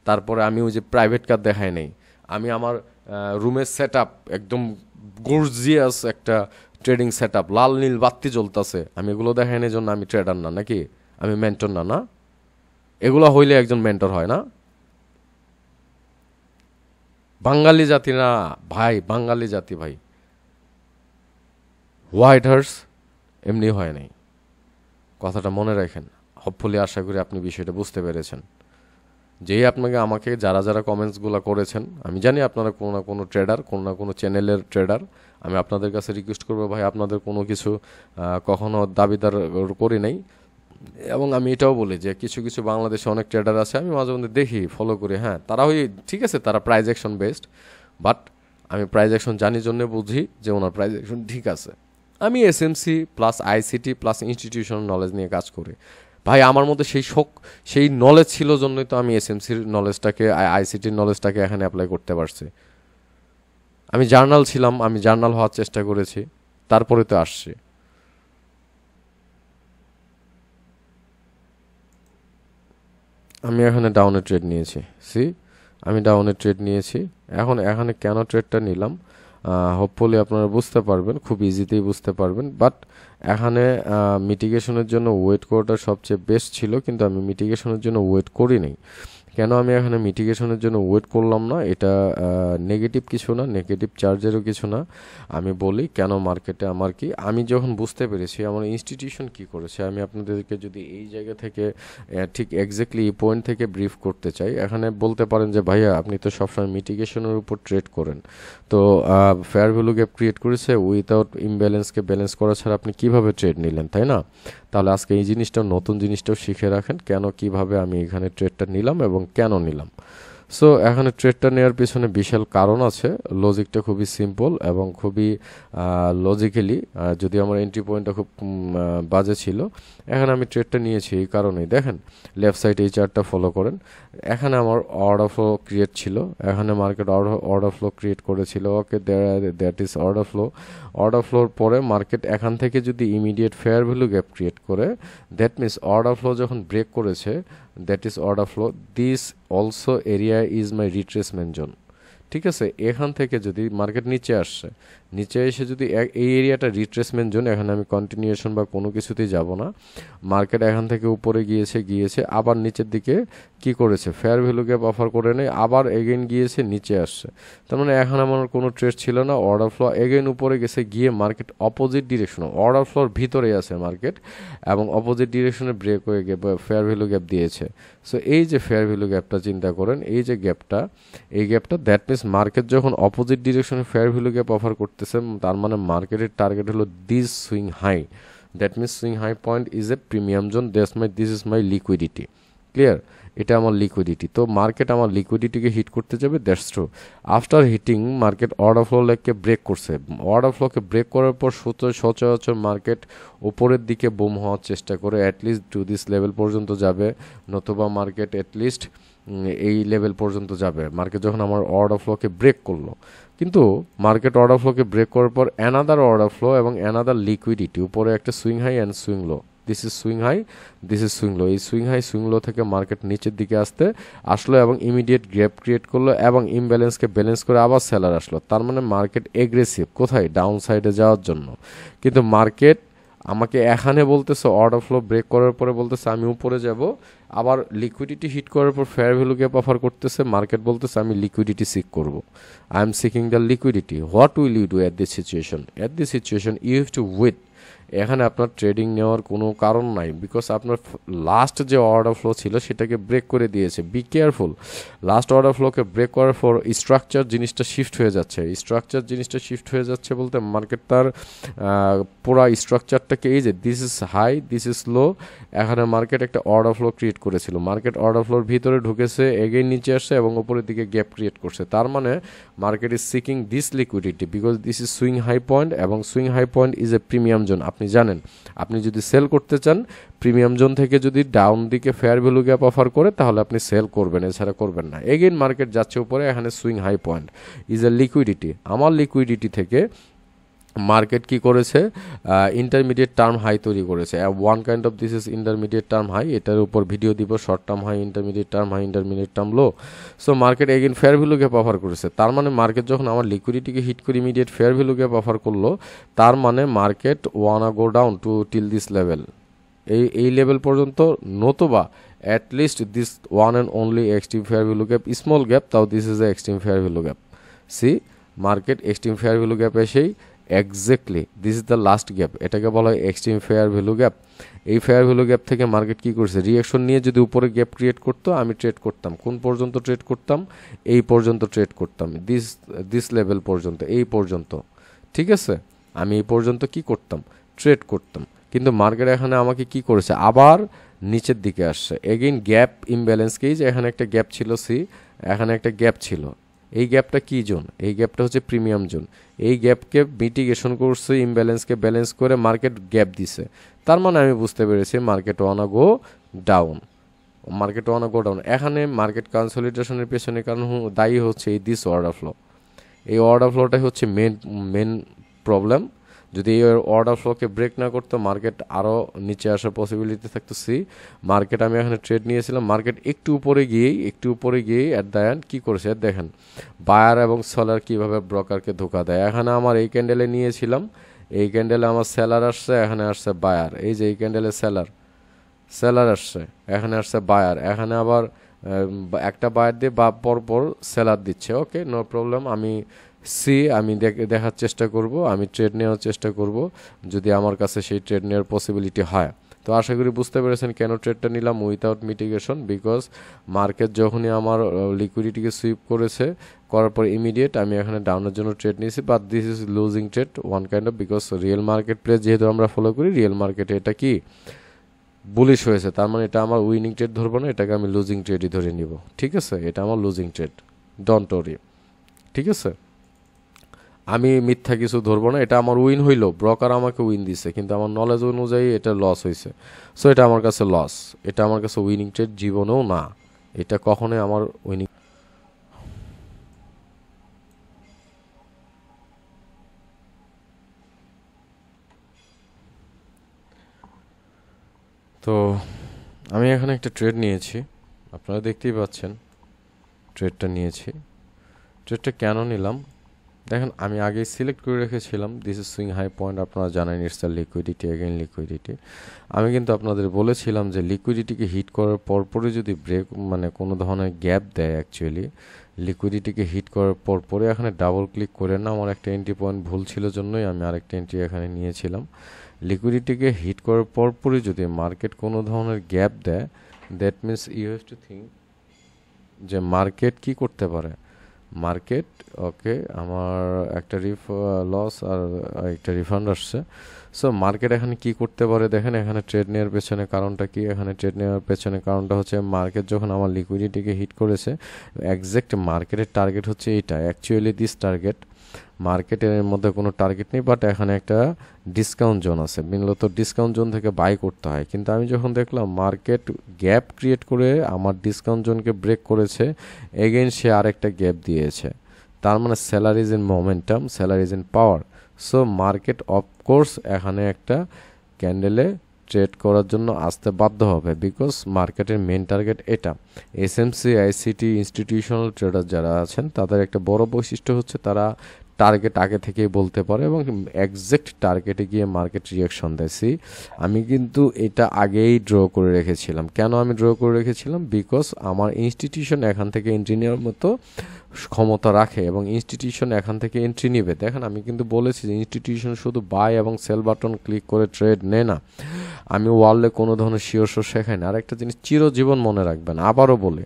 S1: তারপরে আমি ওই যে প্রাইভেট কার দেখাই নাই। আমি আমার রুমের সেট আপ একদম গর্জিয়াস একটা ট্রেডিং সেট আপ, লাল নীল বাতি জ্বলতেছে, আমি এগুলো দেখাই নাই জন্য আমি ট্রেডার না নাকি? আমি মেন্টর না? এগুলো হইলে একজন মেন্টর হয় না? বাঙালি জাতি না ভাই, বাঙালি জাতি ভাই। হোয়াইট হার্স এমনি হয় নাই, কথাটা মনে রাখেন। হোপফুলি আশা করি আপনি বিষয়টা বুঝতে পেরেছেন। যেই আমাকে যারা কমেন্টসগুলো করেছেন, আমি জানি আপনারা কোনো না কোনো ট্রেডার, কোনো না কোনো চ্যানেলের ট্রেডার। আমি আপনাদের কাছে রিকোয়েস্ট করবো ভাই, আপনাদের কোনো কিছু কখনো দাবিদার করি নাই। এবং আমি এটাও বলি যে কিছু বাংলাদেশে অনেক ট্রেডার আছে, আমি মাঝে মধ্যে দেখি, ফলো করি। হ্যাঁ, তারা ঠিক আছে, তারা প্রাইজ অ্যাকশন বেসড, বাট আমি প্রাইজ অ্যাকশন জানি জন্য বুঝি যে ওনার প্রাইজ অ্যাকশন ঠিক আছে। আমি SMC plus ICT plus institutional knowledge নিয়ে কাজ করি। ভাই আমার মধ্যে সেই শখ, সেই নলেজ ছিল জন্যই তো আমি এসএমসির নলেজটাকে, আইসিটির নলেজটাকে এখানে অ্যাপ্লাই করতে পারছি। আমি জার্নাল ছিলাম, আমি জার্নাল হওয়ার চেষ্টা করেছি, তারপরে তো আসছি। আমি এখানে ডাউনে ট্রেড নিয়েছি, সি আমি ডাউনে ট্রেড নিয়েছি। এখন এখানে কেন ট্রেডটা নিলাম হোপফুলি আপনারা বুঝতে পারবেন, খুব ইজিতেই বুঝতে পারবেন। বাট এখানে মিটিগেশনের জন্য ওয়েট করাটা সবচেয়ে বেস্ট ছিল, কিন্তু আমি মিটিগেশনের জন্য ওয়েট করি নাই। কেন আমি এখানে মিটিগেশনের জন্য ওয়েট করলাম না, এটা নেগেটিভ কিছু না, নেগেটিভ চার্জেরও কিছু না। আমি বলি কেন মার্কেটে আমার কি, আমি যখন বুঝতে পেরেছি আমার ইনস্টিটিউশন কি করেছে, আমি আপনাদেরকে যদি এই জায়গা থেকে ঠিক এক্স্যাক্টলি এই পয়েন্ট থেকে ব্রিফ করতে চাই। এখানে বলতে পারেন যে ভাইয়া আপনি তো সবসময় মিটিগেশনের উপর ট্রেড করেন, তো ফেয়ার ভ্যালু গ্যাপ ক্রিয়েট করেছে, উইথাউট ইমব্যালেন্সকে ব্যালেন্স করা ছাড়া আপনি কিভাবে ট্রেড নিলেন, তাই না? তাহলে আজকে এই জিনিসটাও, নতুন জিনিসটাও শিখে রাখেন, কেন কিভাবে আমি এখানে ট্রেডটা নিলাম এবং কেন নিলাম। সো এখানে ট্রেডটা নেওয়ার পিছনে বিশাল কারণ আছে, লজিকটা খুবই সিম্পল এবং খুবই লজিক্যালি, যদি আমার এন্ট্রি পয়েন্টটা খুব বাজে ছিল, এখানে আমি ট্রেডটা নিয়েছি এই কারণেই। দেখেন লেফট সাইডে এই চার্টটা ফলো করেন, এখানে আমার অর্ডার ফ্লো ক্রিয়েট ছিল, এখানে মার্কেট অর্ডার ফ্লো ক্রিয়েট করেছিল, okay that is order flow. Order floor পরে মার্কেট এখান থেকে যদি immediate fair value gap create করে, দ্যাট মিনস অর্ডার ফ্লো যখন ব্রেক করেছে, that is order flow, this also area is my retracement zone. ঠিক আছে, এখান থেকে যদি মার্কেট নিচে আসছে, নিচে এসে যদি এই এরিয়াটা রিট্রেসমেন্ট জোন, এখানে আমি কন্টিনিউশন বা কোনো কিছুতেই যাব না। মার্কেট এখান থেকে উপরে গিয়েছে আবার নিচের দিকে কি করেছে, ফেয়ার ভ্যালু গ্যাপ অফার করে নেই, আবার এগেইন গিয়েছে নিচে আসছে। তার মানে এখন আমার কোনো ট্রেড ছিল না, অর্ডার ফ্লো এগেইন উপরে গেছে, গিয়ে মার্কেট অপোজিট ডিরেকশনে, অর্ডার ফ্লোর ভিতরে আছে মার্কেট এবং অপোজিট ডিরেকশনে ব্রেক হয়ে গিয়ে ফেয়ার ভ্যালু গ্যাপ দিয়েছে। সো এই যে ফেয়ার ভ্যালু গ্যাপটা চিন্তা করেন, এই যে গ্যাপটা, এই গ্যাপটা, দ্যাট মিনস মার্কেট যখন অপোজিট ডিরেকশনে ফেয়ার ভ্যালু গ্যাপ অফার করতেছে, তার মানে মার্কেটের টার্গেট হলো this swing high, that means swing high point is a premium zone, this is my liquidity. Clear? এটা আমার লিকুইডিটি। তো মার্কেট আমার লিকুইডিটিকে হিট করতে যাবে, that's true. After hitting market order flow লেগকে ব্রেক করছে, অর্ডার ফ্লোকে ব্রেক করার পর সচরাচর মার্কেট উপরের দিকে বুম হওয়ার চেষ্টা করে, অ্যাটলিস্ট টু দিস লেভেল পর্যন্ত যাবে, নতুবা মার্কেট অ্যাটলিস্ট এই লেভেল পর্যন্ত যাবে। মার্কেট যখন আমার অর্ডার ফ্লোকে ব্রেক করলো, কিন্তু মার্কেট অর্ডার ফ্লোকে ব্রেক করার পর অ্যানাদার অর্ডার ফ্লো এবং অ্যানাদার লিকুইডিটি, উপরে একটা swing high and swing low, this is swing high, this is swing low. এই সুইং হাই সুইং লো থেকে মার্কেট নিচের দিকে আসলো এবং ইমিডিয়েট গ্যাপ ক্রিয়েট করলো এবং ইমব্যালেন্সকে ব্যালেন্স করে আবার সেলার আসলো। তার মানে মার্কেট এগ্রেসিভ কোথায়, ডাউন সাইডে যাওয়ার জন্য। কিন্তু মার্কেট আমাকে এখানে বলতেছে অর্ডার ফ্লো ব্রেক করার পরে বলতেছে আমি উপরে যাব, আবার লিকুইডিটি হিট করার পর ফেয়ার ভ্যালু গ্যাপ অফার করতেছে, মার্কেট বলতেছে আমি লিকুইডিটি সিক করব, I am seeking the liquidity. What will you do at this situation? At this situation you have to wait. এখানে আপনার ট্রেডিং নেওয়ার কোনো কারণ নাই, বিকজ আপনার লাস্ট যে অর্ডার ফ্লো ছিল সেটাকে ব্রেক করে দিয়েছে। বি কেয়ারফুল, লাস্ট অর্ডার ফ্লোকে ব্রেক করার পর স্ট্রাকচার জিনিসটা শিফট হয়ে যাচ্ছে। স্ট্রাকচার জিনিসটা শিফট হয়ে যাচ্ছে বলতে মার্কেট তার পুরো স্ট্রাকচারটাকে, এই যে this is high, this is low, এখানে মার্কেট একটা অর্ডার ফ্লো ক্রিয়েট করেছিল, মার্কেট অর্ডার ফ্লোর ভিতরে ঢুকেছে, এগেইন নিচে আসছে এবং উপরের দিকে গ্যাপ ক্রিয়েট করছে। তার মানে market is seeking this liquidity because this is swing high point এবং swing high point is a premium zone. আপনি জানেন, আপনি যদি সেল করতে চান প্রিমিয়াম জোন থেকে যদি ডাউন দিকে ফেয়ার ভ্যালু গ্যাপ অফার করে, তাহলে আপনি সেল করবেন, এছাড়া করবেন না। এগেইন মার্কেট যাচ্ছে উপরে, এখানে swing high point is a liquidity. আমার লিকুইডিটি থেকে মার্কেট কি করেছে, ইন্টারমিডিয়েট টার্ম হাই তৈরি করেছে। One kind of this is intermediate term high, এটার উপর ভিডিও দিব, short term high, intermediate term high, intermediate term low. So market again fair value gap offer করেছে। তার মানে মার্কেট যখন আমার লিকুইডিটিকে হিট করে immediate fair value gap offer করলো, তার মানে market wanna go down to till this level, এই লেভেল পর্যন্ত, নতুবা at least this one and only extreme fair value gap, small gap, তাও this is a extreme fair value gap. See market extreme fair value gap এসেই exactly this is the last gap, এটাকে বলা হয় এক্সট্রিম ফেয়ার ভ্যালু গ্যাপ। এই ফেয়ার ভ্যালু গ্যাপ থেকে মার্কেট কি করছে, রিঅ্যাকশন নিয়ে যদি উপরে গ্যাপ ক্রিয়েট করতো, আমি ট্রেড করতাম। কোন পর্যন্ত ট্রেড করতাম? এই পর্যন্ত ট্রেড করতাম, দিস লেভেল পর্যন্ত, এই পর্যন্ত। ঠিক আছে, আমি এই পর্যন্ত কি করতাম, ট্রেড করতাম। কিন্তু মার্কেট এখানে আমাকে কি করেছে, আবার নিচের দিকে আসছে, এগেইন গ্যাপ ইমব্যালেন্স, কেজ এখানে একটা গ্যাপ ছিল, সি এখানে একটা গ্যাপ ছিল, এই গ্যাপটা কি জোন? এই গ্যাপটা হচ্ছে প্রিমিয়াম জোন। এই গ্যাপকে মিটিগেশন করছে, ইমব্যালেন্সকে ব্যালেন্স করে মার্কেট গ্যাপ দিছে। তার মানে আমি বুঝতে পেরেছি market one go down, market one go down. এখানে মার্কেট কনসলিডেশনের পেছনে কারণ দায়ী হচ্ছে এই দিস অর্ডার ফ্লো। এই অর্ডার ফ্লোটাই হচ্ছে মেন প্রবলেম। যদি এই অর্ডার ফ্লোকে ব্রেক না করতো মার্কেট আরও নিচে আসার পসিবিলিটি থাকতো। মার্কেট আমি এখানে ট্রেড নিয়েছিলাম, মার্কেট একটু উপরে গিয়েই অ্যাট দ্য এন্ড কী করেছে দেখেন, বায়ার এবং সেলার কীভাবে ব্রোকারকে ধোকা দেয়। এখানে আমার এই ক্যান্ডেলে নিয়েছিলাম, এই ক্যান্ডেলে আমার সেলার আসছে, এখানে আসছে বায়ার। এই যে এই ক্যান্ডেলে সেলার আসছে, এখানে আসছে বায়ার, এখানে আবার একটা বায়ার দিয়ে বা পরপর সেলার দিচ্ছে। ওকে, নো প্রবলেম। আমি দেখার চেষ্টা করব, আমি ট্রেড নেওয়ার চেষ্টা করব যদি আমার কাছে সেই ট্রেড নেওয়ার পসিবিলিটি হয়। তো আশা করি বুঝতে পেরেছেন কেন ট্রেডটা নিলাম উইথাউট মিটিগেশন। বিকজ মার্কেট যখনই আমার লিকুইডিটিকে সুইপ করার পর ইমিডিয়েট আমি এখানে ডাউনের জন্য ট্রেড নিয়েছি, but this is losing trade one kind of. Because real market place যেহেতু আমরা ফলো করি, রিয়েল মার্কেটে এটা কি বুলিশ হয়েছে, তার মানে এটা আমার উইনিং ট্রেড ধরবো না, এটাকে আমি লুজিং ট্রেডই ধরে নিব। ঠিক আছে, এটা আমার লুজিং ট্রেড, ডন্ট ওরি। ঠিক আছে, আমি মিথ্যা কিছু ধরবো না। এটা আমার উইন হইলো, ব্রোকার আমাকে উইন দিছে, কিন্তু আমার নলেজ অনুযায়ী এটা লস হয়েছে। সো এটা আমার কাছে লস, এটা আমার কাছে উইনিং ট্রেড জীবনেও না, এটা কখনোই আমার উইনিং। তো আমি এখানে একটা ট্রেড নিয়েছি, আপনারা দেখতেই পাচ্ছেন ট্রেডটা নিয়েছি। ট্রেডটা কেন নিলাম দেখেন, আমি আগেই সিলেক্ট করে রেখেছিলাম this is swing high point. আপনারা জানেন it's the liquidity, again liquidity. আমি কিন্তু আপনাদের বলেছিলাম যে লিকুইডিটিকে হিট করার পরপরই যদি ব্রেক মানে কোনো ধরনের গ্যাপ দেয়, অ্যাকচুয়ালি লিকুইডিটিকে হিট করার পরপরই এখানে ডাবল ক্লিক করে না, আমার একটা এন্ট্রি পয়েন্ট ভুল ছিল জন্যই আমি আরেকটা এন্ট্রি এখানে নিয়েছিলাম। লিকুইডিটিকে হিট করার পরপরই যদি মার্কেট কোনো ধরনের গ্যাপ দেয়, that means you have to think যে মার্কেট কি করতে পারে। মার্কেট ওকে, আমার একটা লস আর একটা রিফান্ড আসছে। সো মার্কেট এখানে কি করতে পারে দেখেন, এখানে ট্রেড নেওয়ার পেছনে কারণটা কি? এখানে ট্রেড নেওয়ার পেছনে কারণটা হচ্ছে মার্কেট যখন আমার লিকুইডিটিকে হিট করেছে, এক্স্যাক্ট মার্কেটের টার্গেট হচ্ছে এইটা, অ্যাকচুয়ালি দিস টার্গেট। মার্কেটের মধ্যে কোনো টার্গেট নেই, বাট এখানে একটা ডিসকাউন্ট জোন আছে, মূলত ডিসকাউন্ট জোন থেকে বাই করতে হয়। কিন্তু আমি যখন দেখলাম মার্কেট গ্যাপ ক্রিয়েট করে আমার ডিসকাউন্ট জোনকে ব্রেক করেছে, এগেইন সে আরেকটা গ্যাপ দিয়েছে, তার মানে seller is in momentum, seller is in power. So market of course এখানে একটা ক্যান্ডেলে ট্রেড করার জন্য আসতে বাধ্য হবে, বিকজ মার্কেটের মেন টার্গেট এটা। এসএমসি আইসিটি ইনস্টিটিউশনাল ট্রেডার যারা আছেন তাদের একটা বড় বৈশিষ্ট্য হচ্ছে তারা টার্গেট আগে থেকেই বলতে পারে এবং এক্স্যাক্ট টার্গেটে গিয়ে মার্কেট রিয়াকশন দেয়। আমি কিন্তু এটা আগেই ড্র করে রেখেছিলাম। কেন আমি ড্র করে রেখেছিলাম? বিকজ আমার ইনস্টিটিউশন এখান থেকে এন্ট্রি নেওয়ার মতো ক্ষমতা রাখে এবং ইনস্টিটিউশন এখান থেকে এন্ট্রি নেবে। দেখেন আমি কিন্তু বলেছি যে ইনস্টিটিউশন শুধু বাই এবং সেল বাটন ক্লিক করে ট্রেড নেয় না, আমি ওয়ার্ল্ডে কোনো ধরনের শিওর শেখাই না। আর একটা জিনিস চিরজীবন মনে রাখবেন, আবারও বলে,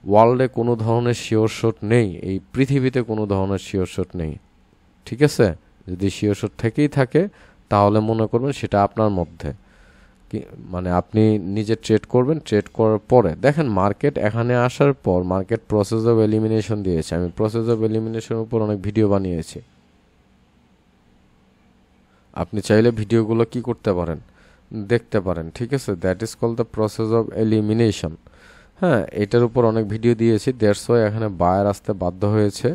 S1: ওয়ার্ল্ডে কোনো ধরনের শিওর শট নেই, এই পৃথিবীতে কোনো ধরনের শিওর শট নেই। ঠিক আছে, যদি শিওর শট থেকেই থাকে তাহলে মনে করবেন সেটা আপনার মধ্যে, মানে আপনি নিজে ট্রেড করবেন। ট্রেড করার পরে দেখেন মার্কেট এখানে আসার পর মার্কেট প্রসেস অফ এলিমিনেশন দিয়েছে। আমি প্রসেস অফ এলিমিনেশনের উপর অনেক ভিডিও বানিয়েছি, আপনি চাইলে ভিডিওগুলো কি করতে পারেন, দেখতে পারেন। ঠিক আছে, that is call the process of elimination. হ্যাঁ, এটার উপর অনেক ভিডিও দিয়েছি, দ্যাটস ওয়াই এখানে বায়ার আসতে বাধ্য হয়েছে।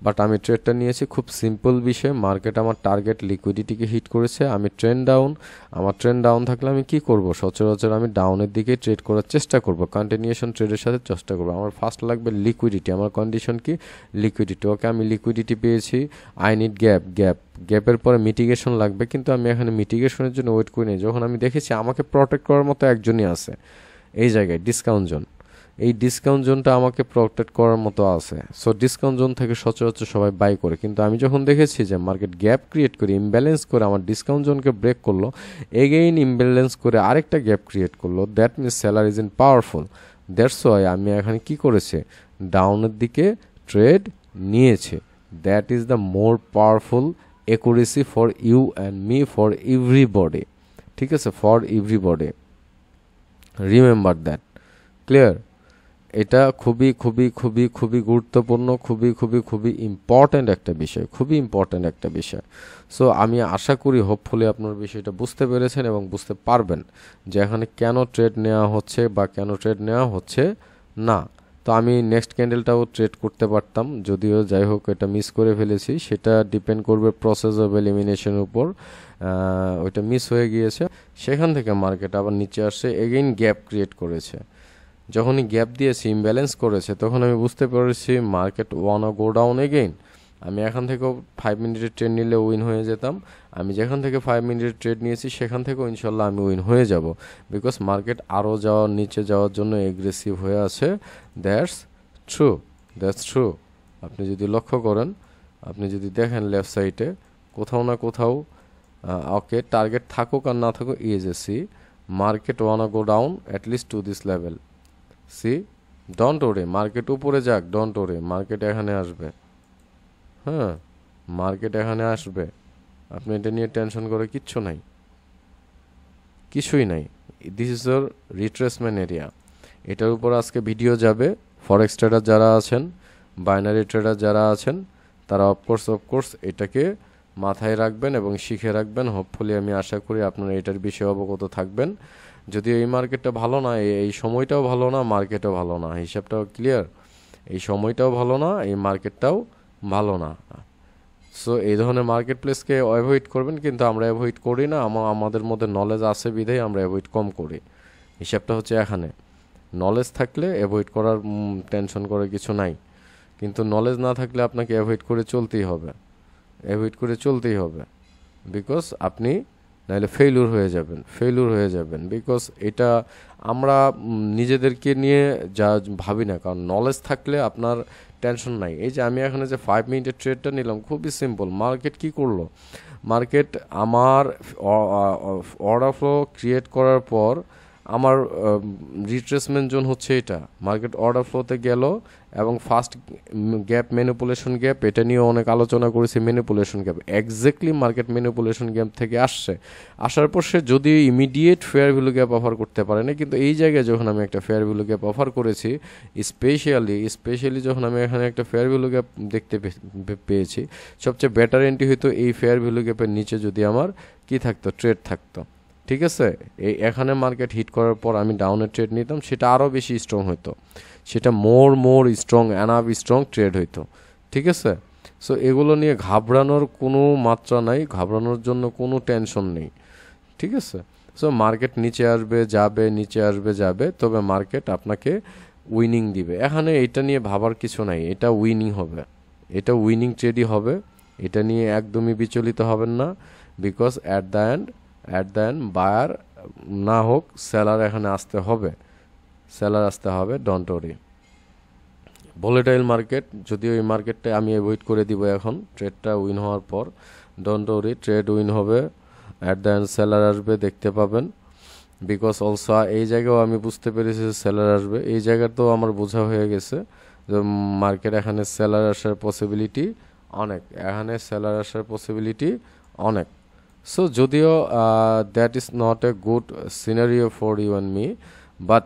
S1: বাট আমি ট্রেডটা নিয়েছি খুব সিম্পল বিষয়, মার্কেট আমার টার্গেট লিকুইডিটিকে হিট করেছে, আমি ট্রেন্ড ডাউন, আমার ট্রেন্ড ডাউন থাকলে আমি কি করব? সচরাচর আমি ডাউনের দিকে ট্রেড করার চেষ্টা করব, কন্টিনিউশন ট্রেডের সাথে চেষ্টা করব। আমার ফার্স্ট লাগবে লিকুইডিটি, আমার কন্ডিশন কি? লিকুইডিটি। ওকে, আমি লিকুইডিটি পেয়েছি, আই নিড গ্যাপের পরে মিটিগেশন লাগবে, কিন্তু আমি এখানে মিটিগেশনের জন্য ওয়েট করি নাই। যখন আমি দেখেছি আমাকে প্রটেক্ট করার মতো একজনই আছে এই জায়গায়, ডিসকাউন্ট জোন, এই ডিসকাউন্ট জোনটা আমাকে প্রটেক্ট করার মতো আছে। সো ডিসকাউন্ট জোন থেকে সচরাচর সবাই বাই করে, কিন্তু আমি যখন দেখেছি যে মার্কেট গ্যাপ ক্রিয়েট করে ইমব্যালেন্স করে আমার ডিসকাউন্ট জোনকে ব্রেক করলো, এগেইন ইমব্যালেন্স করে আরেকটা গ্যাপ ক্রিয়েট করলো, that means seller is in powerful. That's why আমি এখানে কি করেছি, ডাউনের দিকে ট্রেড নিয়েছে। That is the more powerful accuracy for you and me, for everybody. ঠিক আছে, for everybody, remember that. Clear? এটা খুবই খুবই খুবই খুবই গুরুত্বপূর্ণ, খুবই খুবই খুবই ইম্পর্ট্যান্ট একটা বিষয়, খুবই ইম্পর্ট্যান্ট একটা বিষয়। সো আমি আশা করি হোপফুলি আপনার বিষয়টা বুঝতে পেরেছেন এবং বুঝতে পারবেন যে এখানে কেন ট্রেড নেওয়া হচ্ছে বা কেন ট্রেড নেওয়া হচ্ছে না। তো আমি নেক্সট ক্যান্ডেলটাও ট্রেড করতে পারতাম, যদিও যাই হোক এটা মিস করে ফেলেছি। সেটা ডিপেন্ড করবে প্রসেস অফ এলিমিনেশনের উপর। ওইটা মিস হয়ে গিয়েছে। সেখান থেকে মার্কেট আবার নিচে আসছে, এগেইন গ্যাপ ক্রিয়েট করেছে। যখনই গ্যাপ দিয়েছি, ইমব্যালেন্স করেছে, তখন আমি বুঝতে পেরেছি market wanna go down again. আমি এখান থেকেও 5 মিনিটের ট্রেড নিলে উইন হয়ে যেতাম। আমি যেখান থেকে 5 মিনিটের ট্রেড নিয়েছি সেখান থেকেও ইনশাল্লাহ আমি উইন হয়ে যাব, বিকজ মার্কেট আরও যাওয়ার, নিচে যাওয়ার জন্য এগ্রেসিভ হয়ে আছে। That's true, that's true. আপনি যদি লক্ষ্য করেন, আপনি যদি দেখেন লেফট সাইডে কোথাও না কোথাও, ওকে, টার্গেট থাকুক আর না থাকুক, see market wanna go down at least to this level. See, don't worry, market উপরে যাক, ডন্ট ওরে, মার্কেট এখানে আসবে। হ্যাঁ, মার্কেট এখানে আসবে, আপনি এটা নিয়ে টেনশন করে কিচ্ছু নাই, কিছুই নাই। This is your retracement area. এটার উপর আজকে ভিডিও যাবে। ফরেক্স ট্রেডার যারা আছেন, বাইনারি ট্রেডার যারা আছেন, তারা অফকোর্স এটাকে মাথায় রাখবেন এবং শিখে রাখবেন। হোপফুলি আমি আশা করি আপনারা এটার বিষয়ে অবগত থাকবেন। যদিও এই মার্কেটটা ভালো না, এই সময়টাও ভালো না, মার্কেটও ভালো না, হিসাবটাও ক্লিয়ার। এই সময়টাও ভালো না, এই মার্কেটটাও ভালো না। সো এই ধরনের মার্কেট প্লেসকে অ্যাভয়েড করবেন, কিন্তু আমরা অ্যাভয়েড করি না। আমাদের মধ্যে নলেজ আছে বিধায় আমরা অ্যাভয়েড কম করি। হিসাবটা হচ্ছে এখানে, নলেজ থাকলে অ্যাভয়েড করার টেনশন করার কিছু নাই, কিন্তু নলেজ না থাকলে আপনাকে অ্যাভয়েড করে চলতেই হবে, অ্যাভয়েড করে চলতেই হবে। বিকজ আপনি নাহলে ফেইলুর হয়ে যাবেন। বিকজ এটা আমরা নিজেদেরকে নিয়ে যা ভাবি না, কারণ নলেজ থাকলে আপনার টেনশন নাই। এই যে আমি এখানে যে 5 মিনিটের ট্রেডটা নিলাম, খুবই সিম্পল। মার্কেট কি করলো? মার্কেট আমার অর্ডার ফ্লো ক্রিয়েট করার পর আমার রিট্রেসমেন্ট জোন হচ্ছে এটা। মার্কেট অর্ডার ফ্লোতে গেল এবং ফার্স্ট গ্যাপ, ম্যানিপুলেশন গ্যাপ, এটা নিয়ে অনেক আলোচনা করেছি। Manipulation gap, exactly market manipulation gap থেকে আসার পর সে যদি immediate fair value gap offer করতে পারে না, কিন্তু এই জায়গায় যখন আমি একটা ফেয়ার ভ্যালু গ্যাপ অফার করেছি, স্পেশালি যখন আমি এখানে একটা ফেয়ার ভ্যালু গ্যাপ দেখতে পেয়েছি, সবচেয়ে বেটার এন্ট্রি হতো এই ফেয়ার ভ্যালু গ্যাপের নিচে যদি আমার কি থাকতো, ট্রেড থাকতো। ঠিক আছে, এখানে মার্কেট হিট করার পর আমি ডাউনের ট্রেড নিতাম, সেটা আরও বেশি স্ট্রং হতো, সেটা more strong, enough strong trade হইতো। ঠিক আছে, সো এগুলো নিয়ে ঘাবড়ানোর কোনো মাত্রা নাই, ঘাবড়ানোর জন্য কোনো টেনশন নেই। ঠিক আছে, সো মার্কেট নিচে আসবে যাবে, তবে মার্কেট আপনাকে উইনিং দিবে। এখানে এটা নিয়ে ভাবার কিছু নাই, এটা উইনিং হবে, এটা উইনিং ট্রেডই হবে। এটা নিয়ে একদমই বিচলিত হবেন না, because at the end buyer না হোক, সেলার এখানে আসতে হবে, ডন্ট ওরি। ভোলেটাইল মার্কেট, যদিও এই মার্কেটটা আমি অ্যাভয়েড করে দিব এখন, ট্রেডটা উইন হওয়ার পর। ডন্ট ওরি, ট্রেড উইন হবে, অ্যাট দ্য এন্ড সেলার আসবে, দেখতে পাবেন। বিকজ অলসো এই জায়গাও আমি বুঝতে পেরেছি যে সেলার আসবে। এই জায়গাতেও আমার বোঝা হয়ে গেছে যে মার্কেট এখানে সেলার আসার পসিবিলিটি অনেক। সো যদিও that is not a good scenario for you and me, but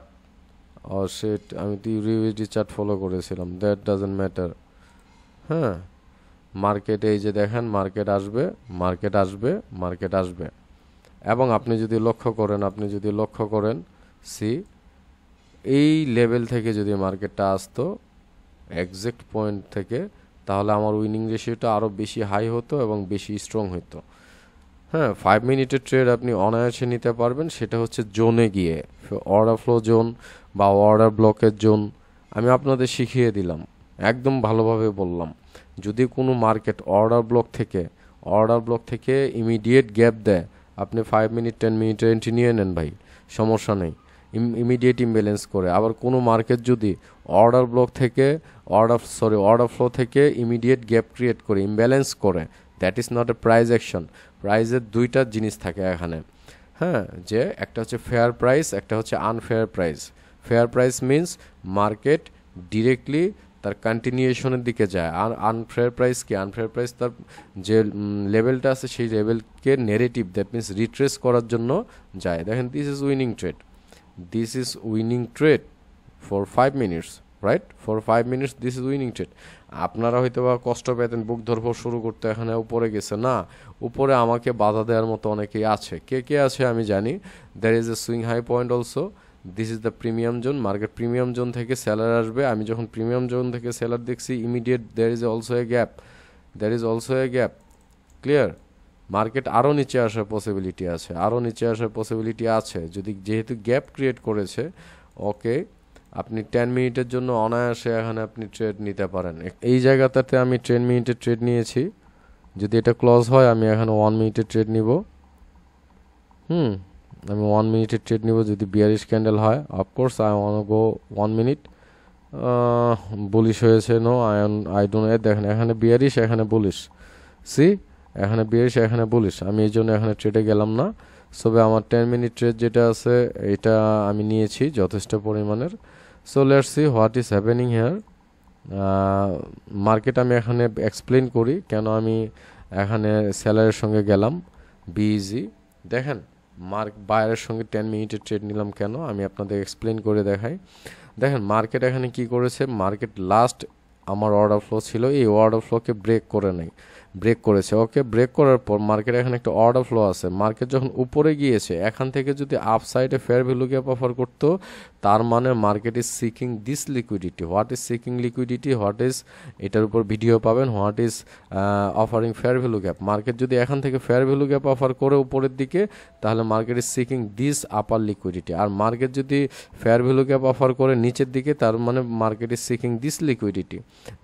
S1: আমি তো ইউরিভিটি চার্ট ফলো করেছিলাম, দ্যাট ডাজন্ট ম্যাটার। হ্যাঁ, মার্কেট এই যে দেখেন, মার্কেট আসবে। এবং আপনি যদি লক্ষ্য করেন সি, এই লেভেল থেকে যদি মার্কেটটা আসতো এক্সাক্ট পয়েন্ট থেকে, তাহলে আমার উইনিং রেশিওটা আরও বেশি হাই হতো এবং বেশি স্ট্রং হতো। হ্যাঁ, 5 মিনিটের ট্রেড আপনি অনায়াসে নিতে পারবেন, সেটা হচ্ছে জোনে গিয়ে, অর্ডার ফ্লো জোন বা অর্ডার ব্লকের জোন। আমি আপনাদের শিখিয়ে দিলাম, একদম ভালোভাবে বললাম। যদি কোনো মার্কেট অর্ডার ব্লক থেকে ইমিডিয়েট গ্যাপ দেয়, আপনি 5 মিনিট 10 মিনিটের এন্ট্রি নিয়ে নেন ভাই, সমস্যা নেই, ইমিডিয়েট ইমব্যালেন্স করে। আবার কোনো মার্কেট যদি অর্ডার ফ্লো থেকে ইমিডিয়েট গ্যাপ ক্রিয়েট করে, ইমব্যালেন্স করে, that is not A price action. প্রাইজের দুইটা জিনিস থাকে এখানে। হ্যাঁ, যে একটা হচ্ছে ফেয়ার প্রাইস, একটা হচ্ছে unfair price. Fair price means market directly তার কন্টিনিউশনের দিকে যায়। আর আনফেয়ার প্রাইস কি? আনফেয়ার প্রাইস তার যে লেভেলটা আছে সেই লেভেলকে নেগেটিভ, দ্যাট মিন্স রিট্রেস করার জন্য যায়। দেখেন, this is winning trade for 5 minutes. Right for 5 minutes this is winning trade. আপনারা হয়তো বা কষ্ট পেতেন বুক ধরফর শুরু করতে, এখানে উপরে গেছে না, উপরে আমাকে বাধা দেওয়ার মতো অনেকেই আছে। কে কে আছে আমি জানি। There is a swing high point also, this is the premium zone. Market premium zone থেকে সেলার আসবে, আমি যখন প্রিমিয়াম জোন থেকে সেলার দেখছি immediate there is also a gap, there is also a gap. Clear? Market আরও নিচে আসার পসিবিলিটি আছে, আরও নিচে আসার পসিবিলিটি আছে যদি, যেহেতু গ্যাপ ক্রিয়েট করেছে। ওকে, আপনি 10 মিনিটের জন্য অনায়াসে এখানে আপনি ট্রেড নিতে পারেন। এই জায়গাটাতে আমি 10 মিনিটের ট্রেড নিয়েছি, যদি এটা ক্লোজ হয় আমি এখানে 1 মিনিটের ট্রেড নিব। আমি 1 মিনিটের ট্রেড নিব যদি বিয়ারিশ ক্যান্ডেল হয়। Of course I one go 1 minute. Bullish হয়েছে, নো আই ডোন্ট নো। দেখেন এখানে বিয়ারিশ, এখানে বুলিশ, সি এখানে বিয়ারিশ, এখানে বুলিশ। আমি এই জন্য এখানে ট্রেডে গেলাম না। তবে আমার 10 মিনিট ট্রেড যেটা আছে এটা আমি নিয়েছি যথেষ্ট পরিমাণের। So let's see what is happening here. Market আমি এখানে এক্সপ্লেন করি কেন আমি এখানে সেলারের সঙ্গে গেলাম। বিইজি দেখেন বায়ারের সঙ্গে 10 মিনিটের ট্রেড নিলাম কেন, আমি আপনাদের এক্সপ্লেন করে দেখাই। দেখেন মার্কেট এখানে কি করেছে, মার্কেট লাস্ট আমার অর্ডার ফ্লো ছিল, এই অর্ডার ফ্লোকে ব্রেক করে নেই, ব্রেক করেছে। ওকে, ব্রেক করার পর মার্কেট এখানে একটা অর্ডার ফ্লো আছে। মার্কেট যখন উপরে গিয়েছে এখান থেকে যদি আপসাইডে ফেয়ার ভ্যালু গ্যাপ অফার করতো, তার মানে market is seeking this liquidity. What is seeking liquidity, what is, এটার উপর ভিডিও পাবেন, what is offering fair value gap. Market যদি এখান থেকে ফেয়ার ভ্যালু গ্যাপ অফার করে উপরের দিকে, তাহলে market is seeking this upper liquidity. আর মার্কেট যদি ফেয়ার ভ্যালু গ্যাপ অফার করে নিচের দিকে, তার মানে market is seeking this liquidity.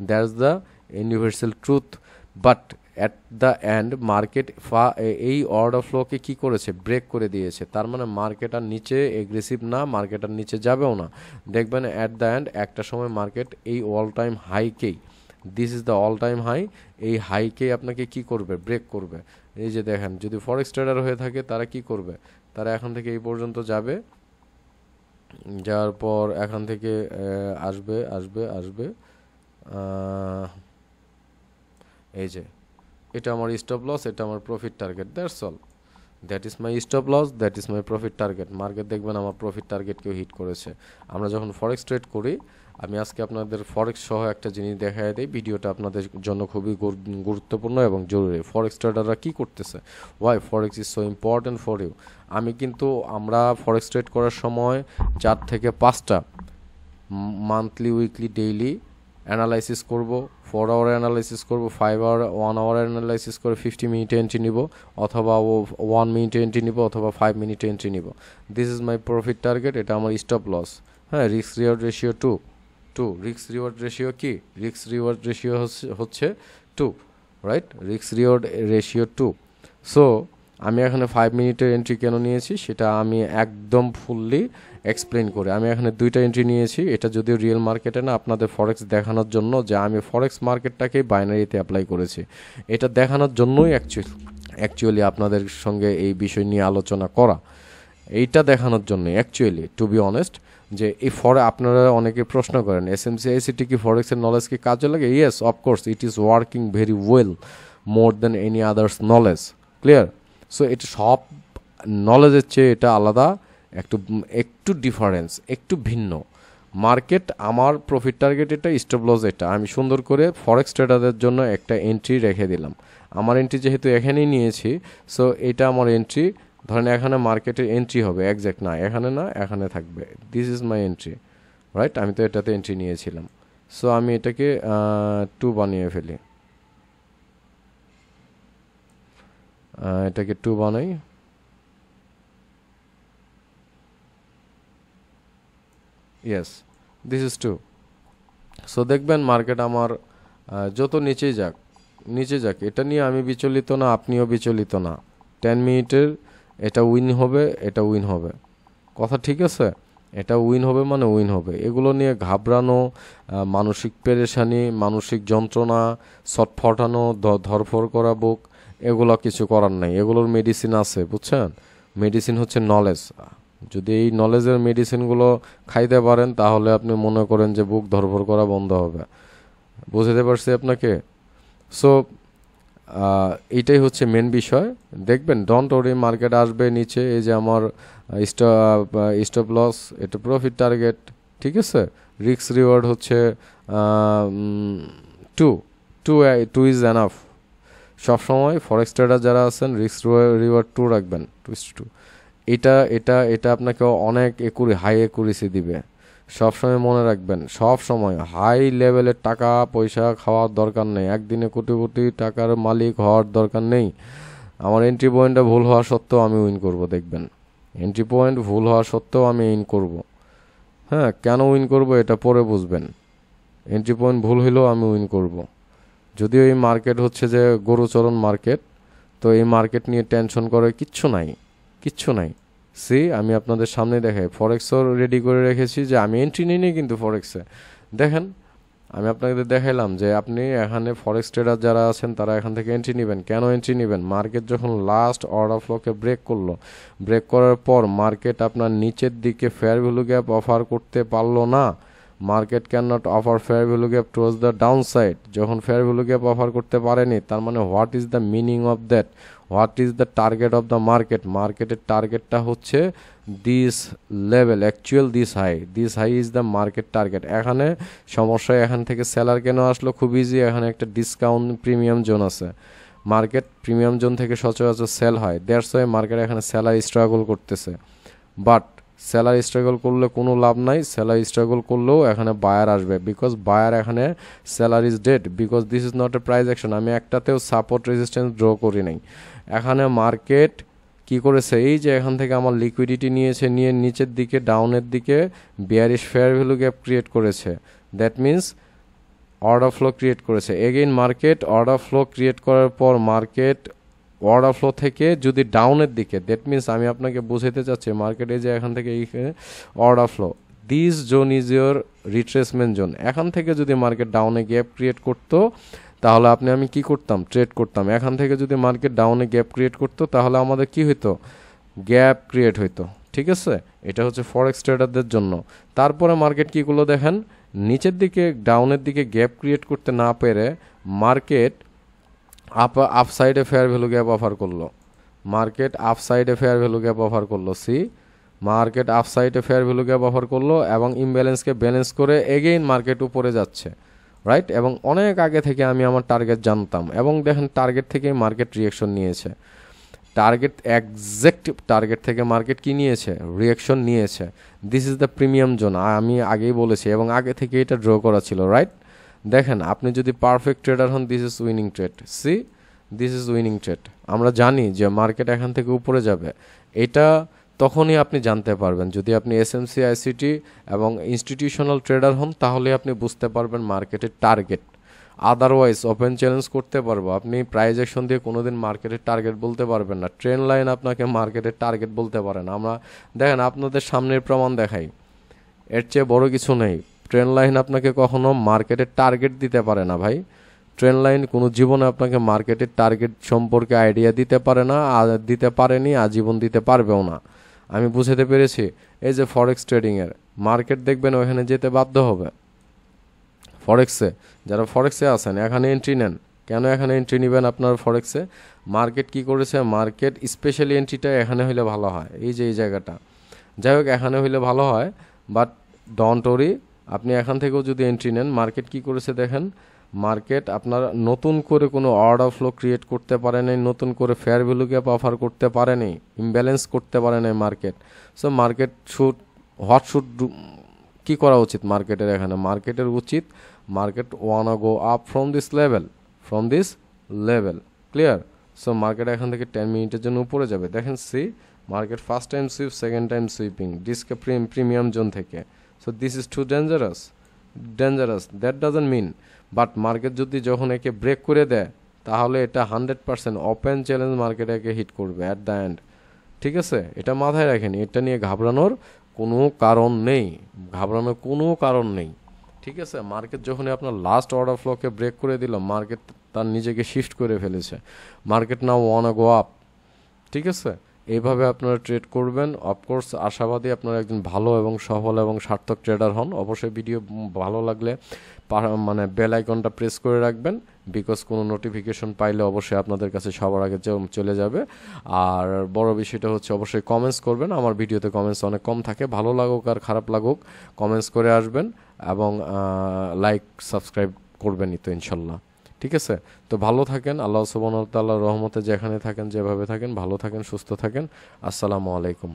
S1: That's the universal truth. But at the end market এই অর্ডার ফ্লোকে কি করেছে, ব্রেক করে দিয়েছে। তার মানে মার্কেট আর নিচে এগ্রেসিভ না, মার্কেট আর নিচে যাবেও না। দেখবেন অ্যাট দ্য এন্ড একটা সময় মার্কেট এই অল টাইম হাইকেই, this is the all time high, এই হাইকেই আপনাকে কি করবে, ব্রেক করবে। এই যে দেখেন যদি ফরেক্স ট্রেডার হয়ে থাকে তারা কি করবে, তারা এখান থেকে এই পর্যন্ত যাবে, যাওয়ার পর এখান থেকে আসবে আসবে আসবে, এই যে এটা আমার স্টপ লস, এটা আমার profit target, that's all. That is my stop loss, that is my profit target. Market দেখবেন আমার প্রফিট টার্গেটকেও হিট করেছে। আমরা যখন ফরেক্স ট্রেড করি, আমি আজকে আপনাদের ফরেক্স সহ একটা জিনিস দেখায় দিই, ভিডিওটা আপনাদের জন্য খুবই গুরুত্বপূর্ণ এবং জরুরি। ফরেক্স ট্রেডাররা কী করতেছে, why forex is so important for you. আমরা ফরেক্স ট্রেড করার সময় 4 থেকে 5টা মান্থলি, উইকলি, ডেইলি অ্যানালাইসিস করব, 4 আওয়ার অ্যানালাইসিস করব, 5 আওয়ার, 1 আওয়ার অ্যানালাইসিস করে 50 মিনিটে এন্ট্রি নিব, অথবা 1 মিনিটে এন্ট্রি নিব, অথবা 5 মিনিটে এন্ট্রি নিব। This is my profit target, এটা আমার স্টপ লস। হ্যাঁ, risk reward ratio 2, risk reward ratio কি, রিস্ক রিওয়ার্ড রেশিও হচ্ছে 2, right, risk reward ratio 2। So আমি এখানে 5 মিনিটের এন্ট্রি কেন নিয়েছি সেটা আমি একদম ফুললি এক্সপ্লেন করে, আমি এখানে 2টা এন্ট্রি নিয়েছি। এটা যদিও রিয়েল মার্কেটে না, আপনাদের ফরেক্স দেখানোর জন্য যে আমি ফরেক্স মার্কেটটাকেই বাইনারিতে অ্যাপ্লাই করেছি, এটা দেখানোর জন্যই অ্যাকচুয়ালি আপনাদের সঙ্গে এই বিষয় নিয়ে আলোচনা করা, এইটা দেখানোর জন্য অ্যাকচুয়ালি, টু বি অনেস্ট। যে এই আপনারা অনেকে প্রশ্ন করেন এসএমসিআইসিটি কি ফরেক্সের নলেজ কি কাজে লাগে? Yes, of course it is working very well, more than any others knowledge. Clear? So এটা সব নলেজের চেয়ে এটা আলাদা, একটু ডিফারেন্স, একটু ভিন্ন। মার্কেট আমার প্রফিট টার্গেট এটা, স্টপ লস এটা। আমি সুন্দর করে ফরেক্স ট্রেডারদের জন্য একটা এন্ট্রি রেখে দিলাম। আমার এন্ট্রি যেহেতু এখানেই নিয়েছি, সো এটা আমার এন্ট্রি। ধরেন এখানে মার্কেটের এন্ট্রি হবে, একজ্যাক্ট না, এখানে না, এখানে থাকবে, this is my entry, right. আমি তো এটাতে এন্ট্রি নিয়েছিলাম। সো আমি এটাকে 2 বানিয়ে ফেলি, এটাকে 2 বানাই। Yes, this is 2। সো দেখবেন মার্কেট আমার যত নিচে যাক, এটা নিয়ে আমি বিচলিত না, আপনিও বিচলিত না। 10 মিনিটের এটা উইন হবে, এটা উইন হবে, কথা ঠিক আছে? এটা উইন হবে মানে উইন হবে। এগুলো নিয়ে ঘাবড়ানো, মানসিক পেরেশানি, মানসিক যন্ত্রণা, ছটফটানো, ধরফর করা বুক, এগুলো কিছু করার নাই। এগুলোর মেডিসিন আছে, বুঝছেন? মেডিসিন হচ্ছে নলেজ। যদি এই নলেজের মেডিসিনগুলো খাইতে পারেন, তাহলে আপনি মনে করেন যে বুক ধরফর করা বন্ধ হবে। বুঝতে পারছি আপনাকে? সো এইটাই হচ্ছে মেন বিষয়। দেখবেন ডন্ট ওরি, মার্কেট আসবে নিচে। এই যে আমার স্টপ লস, এটা প্রফিট টার্গেট, ঠিক আছে? রিস্ক রিওয়ার্ড হচ্ছে 2 2 ইজ এনাফ। সবসময় ফরেক্স ট্রেডার যারা আছেন রিস্ক রিওয়ার্ড 2 রাখবেন, 2:2। এটা এটা এটা আপনাকে অনেক হাই একুরেসি দিবে। সবসময় মনে রাখবেন, সব সময় হাই লেভেলের টাকা পয়সা খাওয়ার দরকার নেই, একদিনে কোটি কোটি টাকার মালিক হওয়ার দরকার নেই। আমার এন্ট্রি পয়েন্টটা ভুল হওয়া সত্ত্বেও আমি উইন করব, দেখবেন এন্ট্রি পয়েন্ট ভুল হওয়া সত্ত্বেও আমি উইন করব। হ্যাঁ, কেন উইন করব এটা পরে বুঝবেন। এন্ট্রি পয়েন্ট ভুল হইলেও আমি উইন করব। যদিও এই মার্কেট হচ্ছে যে গরুচরণ মার্কেট, তো এই মার্কেট নিয়ে টেনশন করে কিচ্ছু নাই, কিচ্ছু নাই। আমি আপনাদের সামনে দেখাই, ফরেক্সও রেডি করে রেখেছি যে আমি এন্ট্রি নিই, কিন্তু ফরেক্সে দেখেন আমি আপনাদের দেখাইলাম যে আপনি এখানে ফরেক্স ট্রেডার যারা আছেন তারা এখান থেকে এন্ট্রি নেবেন। কেন এন্ট্রি নেবেন? মার্কেট যখন লাস্ট অর্ডার ফ্লোকে ব্রেক করলো, ব্রেক করার পর মার্কেট আপনার নিচের দিকে ফেয়ার ভ্যালু গ্যাপ অফার করতে পারলো না। Market can not offer fair value gap towards the down side. যখন ফেয়ার ভ্যালু গ্যাপ অফার করতে পারেনি, তার মানে what is the meaning of that? What is the target of the market? মার্কেটের টার্গেটটা হচ্ছে this level, actual this high is the market target. এখানে সমস্যা, এখান থেকে সেলার কেন আসলো? খুব ইজি, এখানে একটা ডিসকাউন্ট প্রিমিয়াম জোন আছে। মার্কেট প্রিমিয়াম জোন থেকে সচরাচর সেল হয়, দ্যাটস ওয়াই মার্কেট এখানে সেলার স্ট্রাগল করতেছে। বাট সেলার স্ট্রাগল করলে কোনো লাভ নাই, সেলার স্ট্রাগল করলেও এখানে বায়ার আসবে, বিকজ বায়ার এখানে seller is dead, because this is not A price action. আমি একটাতেও সাপোর্ট রেজিস্ট্যান্স ড্র করি নাই। এখানে মার্কেট কি করেছে? এই যে এখান থেকে আমার লিকুইডিটি নিয়েছে, নিয়ে নিচের দিকে ডাউনের দিকে bearish fair value gap create করেছে। That means order flow create করেছে। Again market order flow create করার পর মার্কেট অর্ডার ফ্লো থেকে যদি ডাউনের দিকে, দ্যাট মিনস আমি আপনাকে বোঝাতে চাচ্ছি মার্কেটে যে এখান থেকে order flow, this zone is your retracement zone. এখান থেকে যদি মার্কেট ডাউনে গ্যাপ ক্রিয়েট করতো, তাহলে আমি কি করতাম? ট্রেড করতাম। এখান থেকে যদি মার্কেট ডাউনে গ্যাপ ক্রিয়েট করতো, তাহলে আমাদের কি হইতো? গ্যাপ ক্রিয়েট হইতো। ঠিক আছে, এটা হচ্ছে ফরেক্স ট্রেডারদের জন্য। তারপরে মার্কেট কি করলো দেখেন, নিচের দিকে ডাউনের দিকে গ্যাপ ক্রিয়েট করতে না পেরে মার্কেট আপসাইডে ফেয়ার ভ্যালু গ্যাপ অফার করলো। মার্কেট আপসাইডে ফেয়ার ভ্যালু গ্যাপ অফার করলো। মার্কেট আপসাইডে ফেয়ার ভ্যালু গ্যাপ অফার করলো এবং ইমব্যালেন্সকে ব্যালেন্স করে এগেইন মার্কেট উপরে যাচ্ছে, রাইট? এবং অনেক আগে থেকে আমি আমার টার্গেট জানতাম, এবং দেখেন টার্গেট থেকেই মার্কেট রিয়েকশন নিয়েছে। এক্সাক্ট টার্গেট থেকে মার্কেট কি নিয়েছে? রিয়েকশন নিয়েছে। This is the premium zone, আমি আগেই বলেছি, এবং আগে থেকে এটা ড্র করা ছিল, রাইট? দেখেন আপনি যদি পারফেক্ট ট্রেডার হন, this is winning trade. This is winning trade. আমরা জানি যে মার্কেট এখান থেকে উপরে যাবে, এটা তখনই আপনি জানতে পারবেন। যদি আপনি এসএমসি আইসিটি এবং ইনস্টিটিউশনাল ট্রেডার হন, তাহলে আপনি বুঝতে পারবেন মার্কেটের টার্গেট। আদারওয়াইজ ওপেন চ্যালেঞ্জ করতে পারবো, আপনি প্রাইস অ্যাকশন দিয়ে কোনোদিন মার্কেটের টার্গেট বলতে পারবেন না। ট্রেন্ড লাইন আপনাকে মার্কেটের টার্গেট বলতে পারে না। আমরা দেখেন আপনাদের সামনের প্রমাণ দেখাই, এর চেয়ে বড় কিছু নেই। ট্রেন্ড লাইন আপনাকে কখনো মার্কেটের টার্গেট দিতে পারে না ভাই। ট্রেন্ড লাইন কোনো জীবনে আপনাকে মার্কেটের টার্গেট সম্পর্কে আইডিয়া দিতে পারে না, দিতে পারেনি, আজীবন দিতে পারবেও না। আমি বুঝাতে পেরেছি? এই যে ফরেক্স ট্রেডিংয়ের মার্কেট দেখবেন ওখানে যেতে বাধ্য হবে। ফরেক্সে যারা ফরেক্সে আছেন এখানে এন্ট্রি নেন। কেন এখানে এন্ট্রি নেবেন আপনার ফরেক্সে? মার্কেট কি করেছে? মার্কেট স্পেশালি এন্ট্রিটা এখানে হইলে ভালো হয়, এই যে এই জায়গাটা। যাই হোক, এখানে হইলে ভালো হয়, বাট ডন্ট ওরি, আপনি এখান থেকেও যদি এন্ট্রি নেন। মার্কেট কি করেছে দেখেন, মার্কেট আপনার নতুন করে কোনো অর্ডার ফ্লো ক্রিয়েট করতে পারে নাই, নতুন করে ফেয়ার ভ্যালু গ্যাপ অফার করতে পারে নাই, ইমব্যালেন্স করতে পারে নাই মার্কেট। সো মার্কেট কি করা উচিত মার্কেটের? এখানে মার্কেটের উচিত, market wanna go up from this level, clear? So market এখান থেকে 10 মিনিটের জন্য উপরে যাবে। দেখেন market first time sweep, second time sweeping this premium zone থেকে। So this is too dangerous, that doesn't mean. But market যদি যখন একে ব্রেক করে দেয়, তাহলে এটা 100% ওপেন চ্যালেঞ্জ মার্কেট একে হিট করবে অ্যাট দ্য এন্ড। ঠিক আছে, এটা মাথায় রাখেন, এটা নিয়ে ঘাবড়ানোর কোনো কারণ নেই। ঠিক আছে, মার্কেট যখনই আপনার লাস্ট অর্ডার ফ্লোকে ব্রেক করে দিল, মার্কেট তার নিজেকে শিফট করে ফেলেছে। Market now wanna go up. ঠিক আছে, এইভাবে আপনারা ট্রেড করবেন। অফকোর্স আশাবাদী আপনারা একজন ভালো এবং সফল এবং সার্থক ট্রেডার হন। অবশ্যই ভিডিও ভালো লাগলে বেল আইকনটা প্রেস করে রাখবেন, বিকজ কোনো নোটিফিকেশন পাইলে অবশ্যই আপনাদের কাছে সবার আগে চলে যাবে। আর বড় বিষয়টা হচ্ছে অবশ্যই কমেন্টস করবেন। আমার ভিডিওতে কমেন্টস অনেক কম থাকে, ভালো লাগুক আর খারাপ লাগুক কমেন্টস করে আসবেন। এবং লাইক সাবস্ক্রাইব করবেনই তো ইনশাল্লাহ। ঠিক আছে, তো ভালো থাকেন, আল্লাহ সুবহানাহু ওয়া তাআলার রহমতে যেখানে থাকেন যেভাবে থাকেন ভালো থাকেন সুস্থ থাকেন। আসসালামু আলাইকুম।